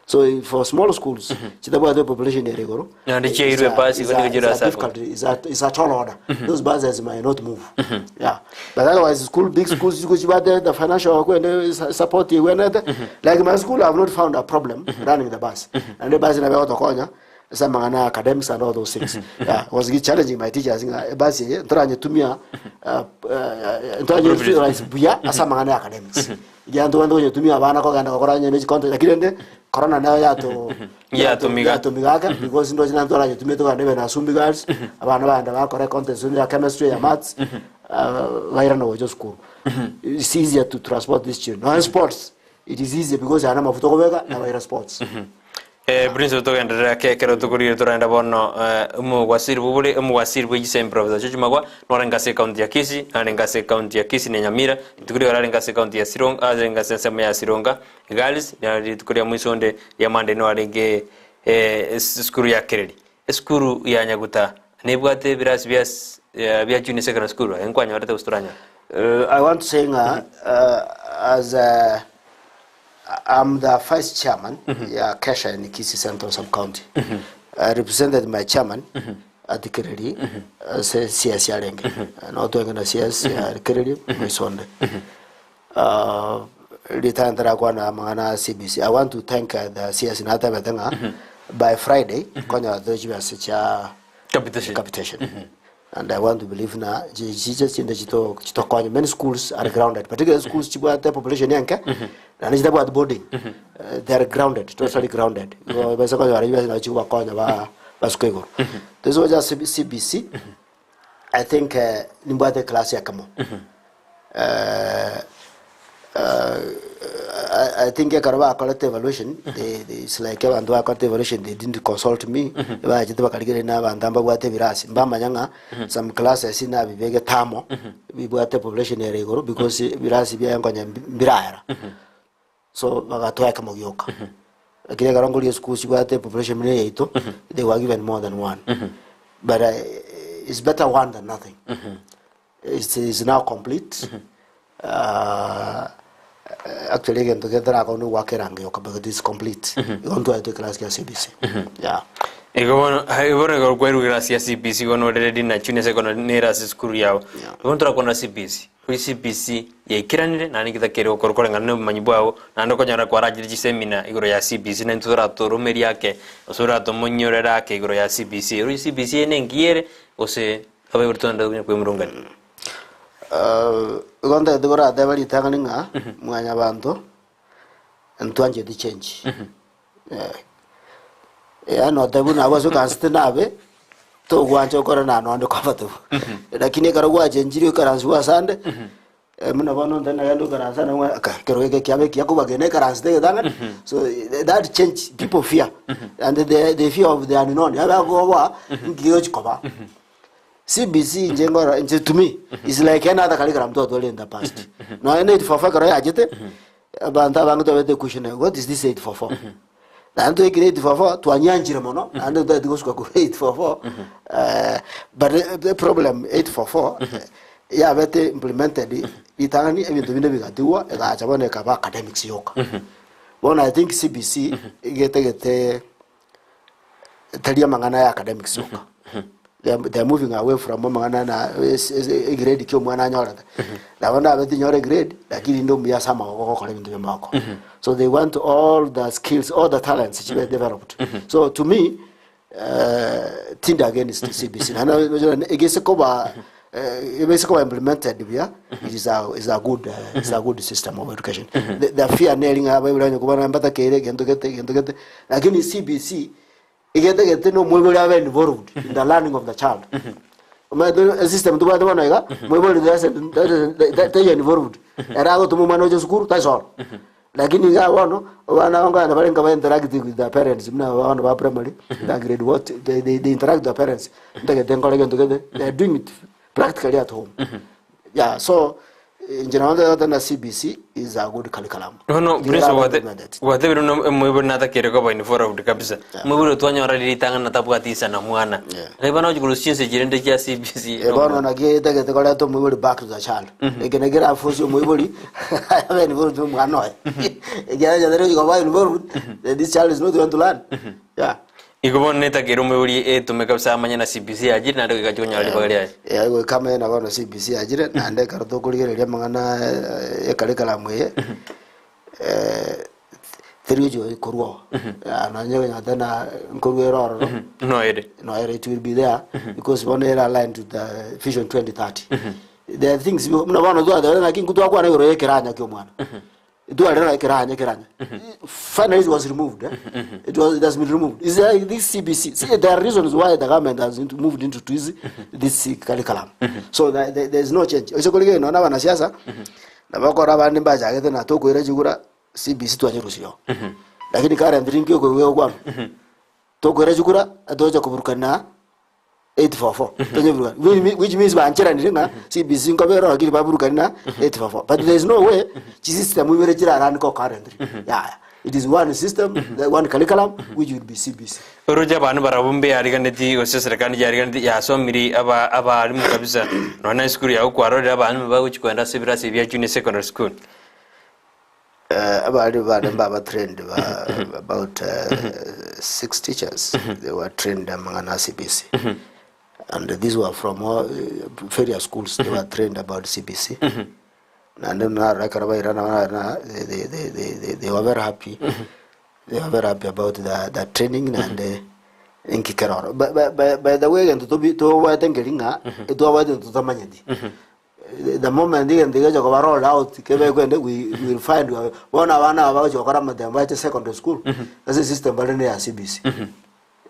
Speaker 2: So for small schools, chitabu the population area goro.
Speaker 1: And the chair bus is going to get
Speaker 2: difficult. Is a tall order. Those buses might not move. Yeah, but otherwise, big schools, the financial support you like my school, I have not found a problem running the bus, and the bus in about the corner. Some academics and all those things. Yeah, was challenging my teachers. Bus, trying to me, some academics. Yandu to me, Avana and Orange content again. Corona now to Migaga because in those Nantora to me to never assume girls, Avana and the correct contents in chemistry and maths, Vairano just school. It's easier to transport these children. No sports, it is easy because I am of Toga and sports.
Speaker 1: Prince of Togan, Kero to Korea to Randabono, Muwasir Bubuli, Muwasir, which same Professor Chimagua, Norangase County Akisi, Arengase County Akisi, Namira, to Korea Arengase County Asirong, Arengase Samaya Sironga, Galis, to Korea Musonde, Yamande Noarenge, Skuria Kerry, Skuru Nyaguta, Nebuate Viras Vias, Via Junior Secondary School, and Quanya Australia.
Speaker 2: I want to say, as I'm the vice chairman, Kesha in Kisi Central Sub-County. I represented my chairman at the Kerry, CS Yareng, and not doing a CS Kerry, my son. Retired Dragwana Mana CBC. I want to thank the CS in Atabatanga by Friday, Konya Dojia such a capitation. And I want to believe now, just in the Chito, many schools are grounded, particularly schools the population yanka, and it's about boarding. They are grounded, totally grounded. This was just CBC. I think Nimbate class yakamo. I think I collect evaluation. It's like a collect evaluation. They didn't consult me. Some classes in a big tamo. We got the population area because Virasi Biraya. So Magatuakamo Yoka. Again, Garangoli schools, you got the population they were given more than one. But it's better one than nothing. It's now complete. Actually, again, together I'm going to work around because it is complete. You want to do class CBC. Yeah.
Speaker 1: I want to go to CBC. Going to ready na chune se kono nera school yao. I want to go to CBC. CBC ye kirani na nikita kero korokora ngano manyibao na ndoko nyara kwa rajiji semina igoro ya CBC na ntura to romeri yake osura to monyore yake igoro ya CBC. CBC ene ngiere ose abe urtonda kwa murungani.
Speaker 2: Gonda degora devali tanganinga mwanya bantu ntwanje di change no debuna wazo kanstinabe to gwanje okora na no ndo kwafatu lakini karagwa jenjiri karanzwa sande muna bano ndana yando karanzana mwa kerweke kiabe kiyakuba gene karanzde danga so that change people fear and the fear of the unknown yaba gowa ngiyochi koba CBC Jengora to me is like another calligram in the past. No, I need for Fakara Ajete, Banta the cushion. What is this 844? And to 844 to a Yanjiramono, and that goes 844. But the problem 844, yeah, but implemented Itani, even to Vinavigua, and I want to academics yoke. One, I think CBC get Taliamangana academics yoke. They are moving away from Mamana grade Kyomana Nora. Lavanda with your grade, like in Dumbia Sama or into the Marco. So they want all the skills, all the talents which were developed. So to me, Tinda again is the CBC. And against a Koba, basically implemented here, it is a good system of education. The fear nailing away when you go and better care again to get again is CBC. You get no more involved in the learning of the child. A system to one they involved. And I go to Mumano school, that's all. Like in Yawano, one hour interact with the parents, now on our primary, the grade what they interact with the parents, they get them together, they are doing it practically at home. Yeah, so Njira na CBC is a good curriculum.
Speaker 1: No, Prince wate bino mwibo nata kireko ba ni fora udi kabisa. Mwibo twanya ora lilitanga na tabwatisa na mwana. Leba na ujikulu science jirende kia CBC.
Speaker 2: Ebono na gete gete kola to mwibo back to the child. Egene gira fosi mwibo li. Ave ni voru mwana. Egene jadere jiko ba ni voru. This child is not going to learn. Yeah.
Speaker 1: Igobon neta kero mwibo tumeka kabisa amanya na CBC ajiri na ndio kajonyo alibagari ai.
Speaker 2: Ego kama na bano CBC ajire na ande karoto kuligereria mangana curriculum ye. Teriojo ikorwa. Na nyoga nyatana nkorwe roro.
Speaker 1: No ere
Speaker 2: it will be there because one era aligned to the Vision 2030. There are things mna bano do ada na kingu to akwa na yoro yekeranya kyo mwana. Do ada na keranya. Finally it was removed. It has been removed. Is there this CBC? See, there are reasons why the government has moved into this curriculum. So there is no change. Usikolege no na bana siasa. Na bakora bandi mbaja agete na toko ira jigura CBC tu anyurusio. Lakini kare ndrinki ko wewe kwa. Toko ira jigura atoja kuburukana 844. Which means banchera ndinga CBC ngobero akili baburukana 844. But there is no way system we will jira ran ko currently. Yeah. It is one system, one curriculum which will be CBC.
Speaker 1: Roja banu barabumbe ariganeti osesrekani yariganeti ya somiri aba alimu kabisa. Nona school ya huko aroda banu ba uchikwenda sibira sibia junior secondary school.
Speaker 2: About trained about 6 teachers. They were trained among an CBC. And these were from various schools. They were trained about CBC. And then they were very happy. They were very happy about the training and in Kikeroro. By the way, to the moment they get rolled out, we will find one about secondary school. That's a system, but CBC.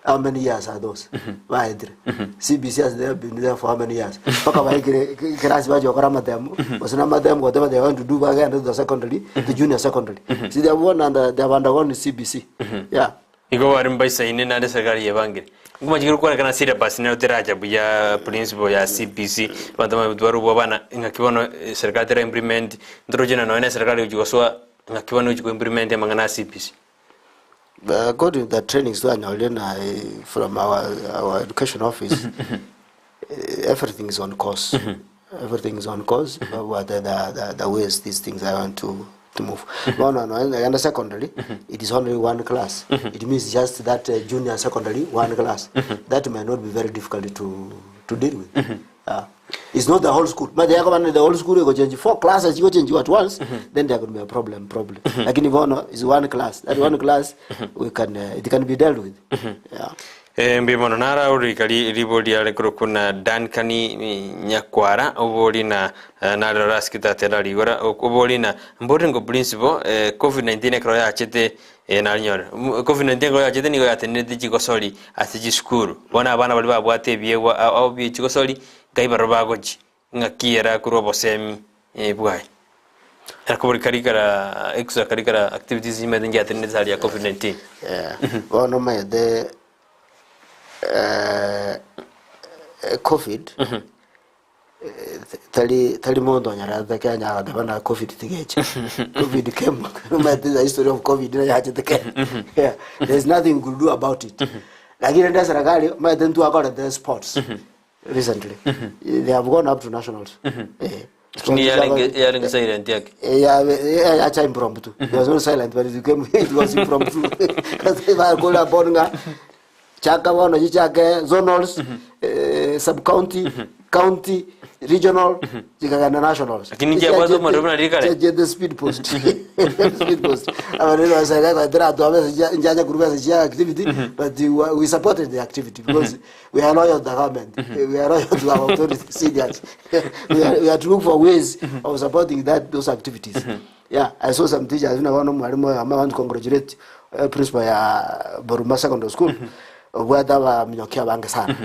Speaker 2: How many years are those? CBC has been there for how many years? Whatever they want to do again the secondary, the junior secondary. See, they have undergone CBC. Yeah.
Speaker 1: Igo warimba saini na serikali yebangire. Nguma jikiru kwa kana sira basi na uteraja buya principle ya CBC bandama duwaru bwana ngakibono serikali tera implement ndrojena no ina serikali ujikoswa ngakibono ujiko implement ya mangana CBC.
Speaker 2: According to the trainings from our education office, everything is on course. Everything is on course. But the ways these things I want to move. No. And secondary, it is only one class. It means just that junior secondary, one class. That may not be very difficult to deal with. It's not the whole school. But the whole school you go change 4 classes, you go change at once, then there could be a problem. Like in Ivono, it's one class. That one class it can be dealt with. Yeah.
Speaker 1: Mbimono nara urikali ribodi ale kuna dankani nyakwara oboli na raskita tera ligora oboli na mborengo principle COVID-19 ekro ya chete na nyore COVID-19 ekro ya chete ni ya tenete chikosoli asiji skuru bona abana bali babwate biewa au bi chikosoli gaibaro bagoji ngakiera kurobo semi bwai akobori karikara extra karikara activities imedenja ya tenete hali ya COVID-19.
Speaker 2: Yeah. Ono maede COVID tali mondo nyara the Kenya gavana COVID tigeje. COVID came. The history of COVID na yaje the yeah, there's nothing we could do about it. Lakini ndio serikali maiden tu akora the sports recently. They have gone up to nationals.
Speaker 1: Ni yalenga silent yake.
Speaker 2: Yeah, acha impromptu. It was not silent, but it was impromptu. Because they were called upon chaka wana jichake zonals, sub-county, county, regional, jikagana nationals.
Speaker 1: Lakini kia wazo marumna likale.
Speaker 2: The speed post. Speed post. Amaneno wa serikali badra tu amesa njanya kuruga sija activity, but we supported the activity because we are loyal to the government. We are loyal to our authority seniors. We are to look for ways of supporting those activities. Yeah, I saw some teachers mwalimu want to congratulate principal ya Boruma Secondary School. Whether mnyokia bange sana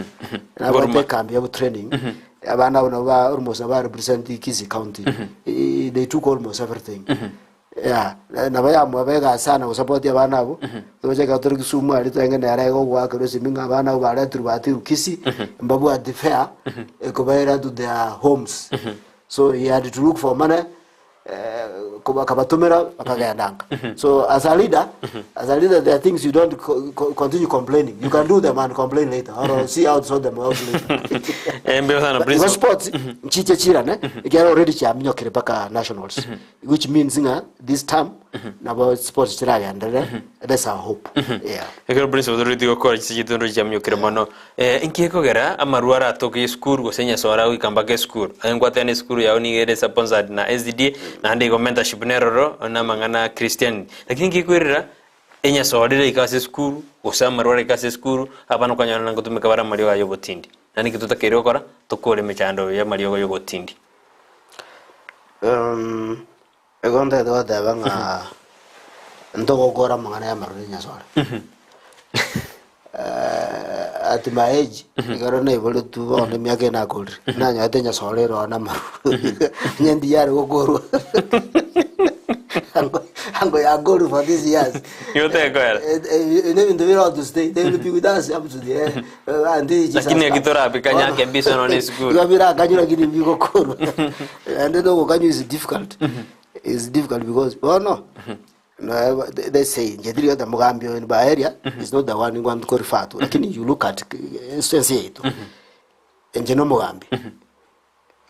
Speaker 2: na wote kambi ya training abana were almost represent Kisi County. They took almost everything. Yeah, na baya mwabega sana support ya bana abo toje ka tori Kisumu ali to ngene ara go wa ko siminga bana ba ala turubati Kisi mbabu at the fair ko bayira to their homes. So he had to look for money. Kabatumera akagandanga. So as a leader, there are things you don't continue complaining. You can do them and complain later, or see how to sort them out later. Because sports, chiche chira ne, they are already champion kirepaka nationals, which means this time about sports chira yandere. That's our hope. Yeah.
Speaker 1: Ekero prince authority ko college chiche ndo champion kiremano. Inkieko gera amaruara toki school go senya sora wi kambake school. Angwatene school ya oni gere sponsored na SDD na ndi go mentorship neroro na mangana Christian. Lakini kikwirira enya sorire ikase school osama rore ikase school abano kwanyana nango tumeka bara mario ayo botindi. Nani kitu takero kora tokore mechando ya mario ayo botindi.
Speaker 2: Egonda do dabanga ndogo gora mangana ya mario nya sore. At my age, I got able to on the Miagana gold. Now I think I saw it on a maru. Yandiaro go. I'm going to go for this years.
Speaker 1: You take well.
Speaker 2: In the middle of the state, they will be with us up to the end. And this is
Speaker 1: Kanya can be on his good.
Speaker 2: You are getting you go. And the dog is difficult. It's difficult because, oh no. No, they say Jedrio the Mogambio in Bay Area is not the one you want to refer to. Like you look at Sensei and Genomogambi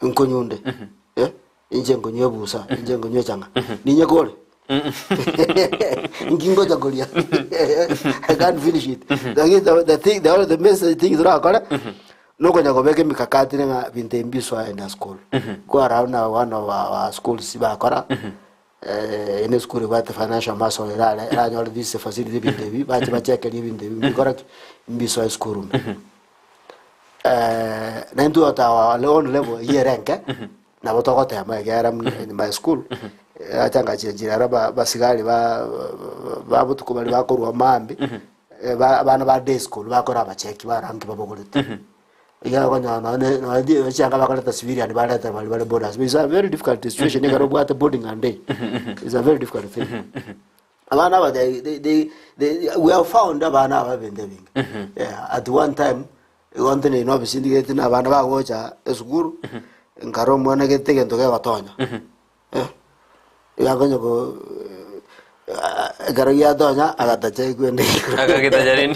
Speaker 2: in Konyunde, in Jengonyo Busa, in Jengonyo Changa, Nina Gol. In Kingo Jagolia. I can't finish it. The thing, the message things are no going to go back and make a catering in the Mbiswa in a school. Go around one of our schools, Sibakora. In a school about the financial muscle, and all this facility in the but I check in the correct Mbiswa school. Then to our own level here rank. Now what I am in my school. I think I change Basigari, Babu to come back or Mambi, Banaba day school, Bakoraba check, you are unkable. Yeah, no idea. Which I got a severe and bad borders. It's a very difficult situation. They got the boarding and day. It's a very difficult thing. About we have found about now having living. Yeah, at one time, one thing in office indicating about watch a school and Karom when I get taken to Gavatonia. You are going to go. Garoya doña agata chekwende
Speaker 1: agakita jarin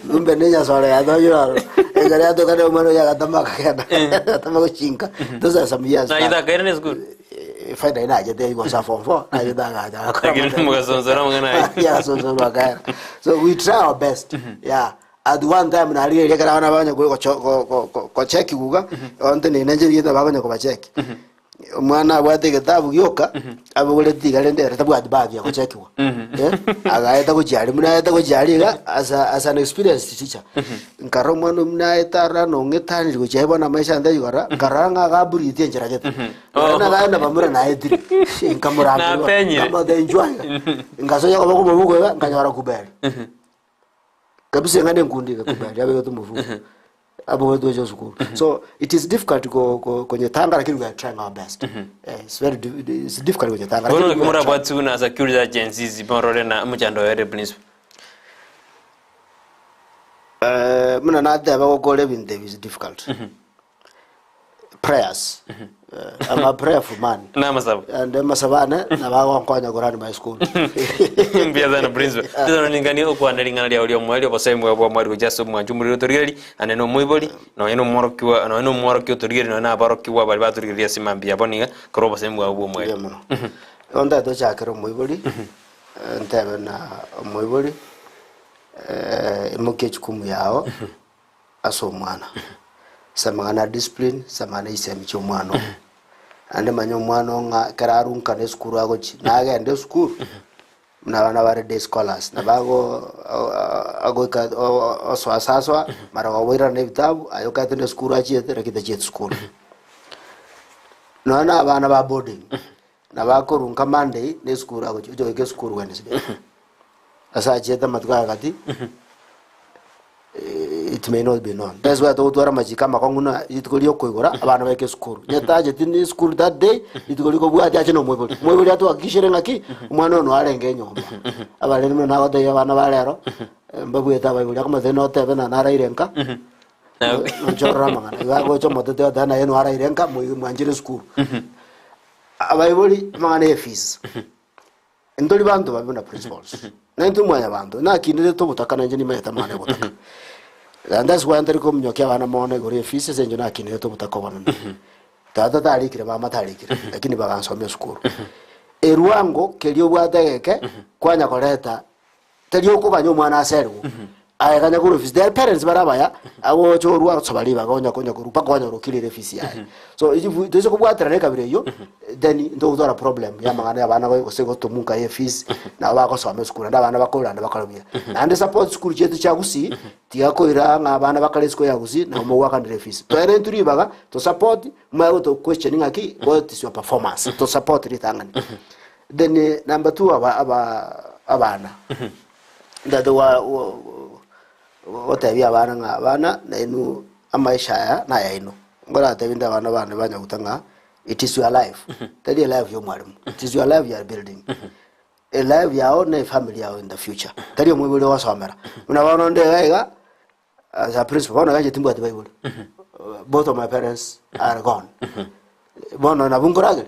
Speaker 2: umbenenya sore adoyo egara to kana umano ya gatama kana tama chinka those some years
Speaker 1: na ida garin is good
Speaker 2: faida ina je dei was form 4 na ida ga
Speaker 1: agin muga sonzora mangana
Speaker 2: yeah sonzora ga so we try our best yeah at one time na ri egara wana banya ko check guga onte ne nje yita babanya ko check mwana wate kitabu yoka abugule tigale ndere tabu adbavi ko chekiwa agaeta ko jari munaeta ko jari ga as an experienced teacher nkaro mwana munaeta rano ngetani ko chaiba na maisha ndayi gara karanga ga buri tenjera gete na ga na bamura na edri nkamura kama de enjoy ngaso yako bako muvugo ga nganyara kubere kabisa ngane nkundi ga kubere yabe to muvugo so it is difficult to go kwenye tanga lakini we are trying our best. It's very difficult kwenye tanga.
Speaker 1: Ono kumura watu na security agencies borore na mchando ya principal.
Speaker 2: Muna na ade ba ko living there is difficult. Prayers. I'm a prayerful man.
Speaker 1: Na masabu.
Speaker 2: And masabana na ba wankwanya gorani my school.
Speaker 1: Mbia za na principal. Ndizo ningani okwa naringana lya ulio mwali obasemwe obwa mwali kujaso mwanjumuri torigeri aneno mwiboli no eno morokiwa no eno morokio torigeri no na barokiwa bali batorigeri simambia boniga koro basemwe obwa mwali.
Speaker 2: Onda to chakero mwiboli. Ntebe na mwiboli. Muke chukumu yao aso mwana. Samana discipline samana isemi chomwano ande manyo mwana nga kararunka ne skuru agochi na agende skuru na bana bare day scholars na bago agoika oso asaswa mara wawira ne vitabu ayoka tene skuru achiete rakita chet skuru na bana ba boarding na bakorunka Monday ne skuru agochi ujo ke skuru Wednesday asa achiete matuka gati. It may not be known. That's why to tora majika makonguna itukoli okoigora abana beke school. Nyataje tini school that day itukoli ko bwa aje no mweboli. Mweboli atu akishere ngaki umwana no arenge nyomba. Abale no na wada yabana balero mbabu eta bayuli akoma theno tebe na nara irenka. Nchora mangana iwago cho motote dana yenu ara irenka mwanjire skuru abayiboli mangana fees ndoli bantu babona principles nantu mwanya bantu na kinire to butaka nanje ni meta mane butaka and that's why ndari ko mnyokia bana mone gore fees zenjo na kinire to butaka bana tata tari kire mama tari kire lakini bagansomya skuru eruango kelio bwategeke kwanya koleta telio ko banyo mwana aseru aya kanya kuru fees their parents barabaya abo cho ruwa sobali bagonya konya kuru pakonya rukilire fees yae so ifu tuzo kubwatira reka bireyo then ndo udora problem ya mangana abana ko sego tumuka ye fees na bako some school nda abana bakola nda bakalobya and support school chetu cha gusi tiako ira abana bakale school ya gusi na mo waka ndire fees to ere nturi baga to support mwa to questioning aki what is your performance to support ritangani then number 2 abana ndado otabia abana na inu amaisha ya na ya inu ngora tabinda abana banya gutanga it is your life tell your life yo mwalimu it is your life you are building a life yao na family yao in the future tell your mwibuli wasomera unabona ndega as a principal ona gaje timbu ati bible both of my parents are gone bona na bungorage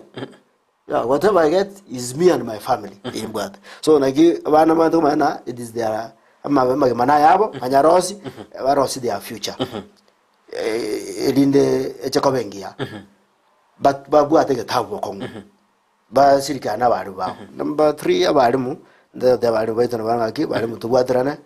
Speaker 2: yeah, whatever I get is me and my family in God. So nagi abana mantu mana it is their mana yabo anyarosi barosi their future elinde echakobengia but babu atege tabo kongo ba sirikana bari ba number 3 abarimu the bari baitana bangaki barimu tubwatrana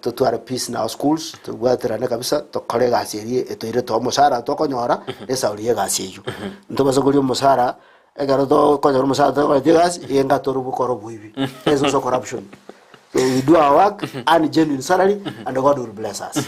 Speaker 2: to twara peace now schools tubwatrana kabisa to kolega asiri etoire to musara to konyora esauriye gasiyo ntobazo kuri musara egaro to konyora musara to konyora gas yenga to rubukoro buibi there's also corruption. So we do our work and genuine salary and God will bless us.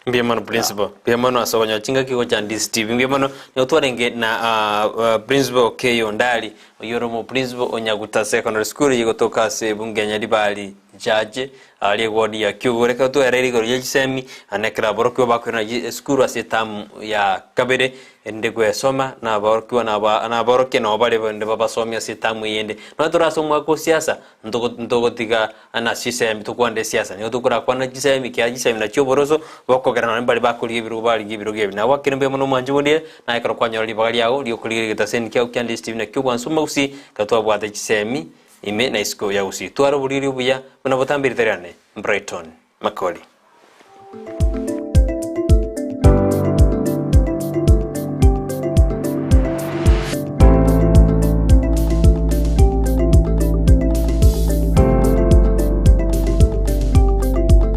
Speaker 1: Mbiemano principal. Mbiemano asokonya chinga kiko cha Ndizi TV. Mbiemano ni utwarenge na principal Okeyo Ondari. Oyoro mo principal Nyaguta secondary school yigotoka se bunge nyalibali jaje ali wodi ya kyugoreka to ereri go yisemi anekra borokyo bakona school asetam ya kabere ende gwe soma na borokyo na boroke no bale bende baba somya setamu yende no turasomwa ko siasa ndogo tiga ana sisemi to kwande siasa ni to kura kwana jisemi kya jisemi na choboroso boko garana bali bakuri biru bali gibiru gebi na wakire mbe mono manjunde na ikaro kwanya li bali yao li okuri gitasen kya kyande Steve na kyugwan suma usi katwa bwate jisemi ime na isko ya usi tuaro buriri buya muna botambiri terane Brighton Makoli.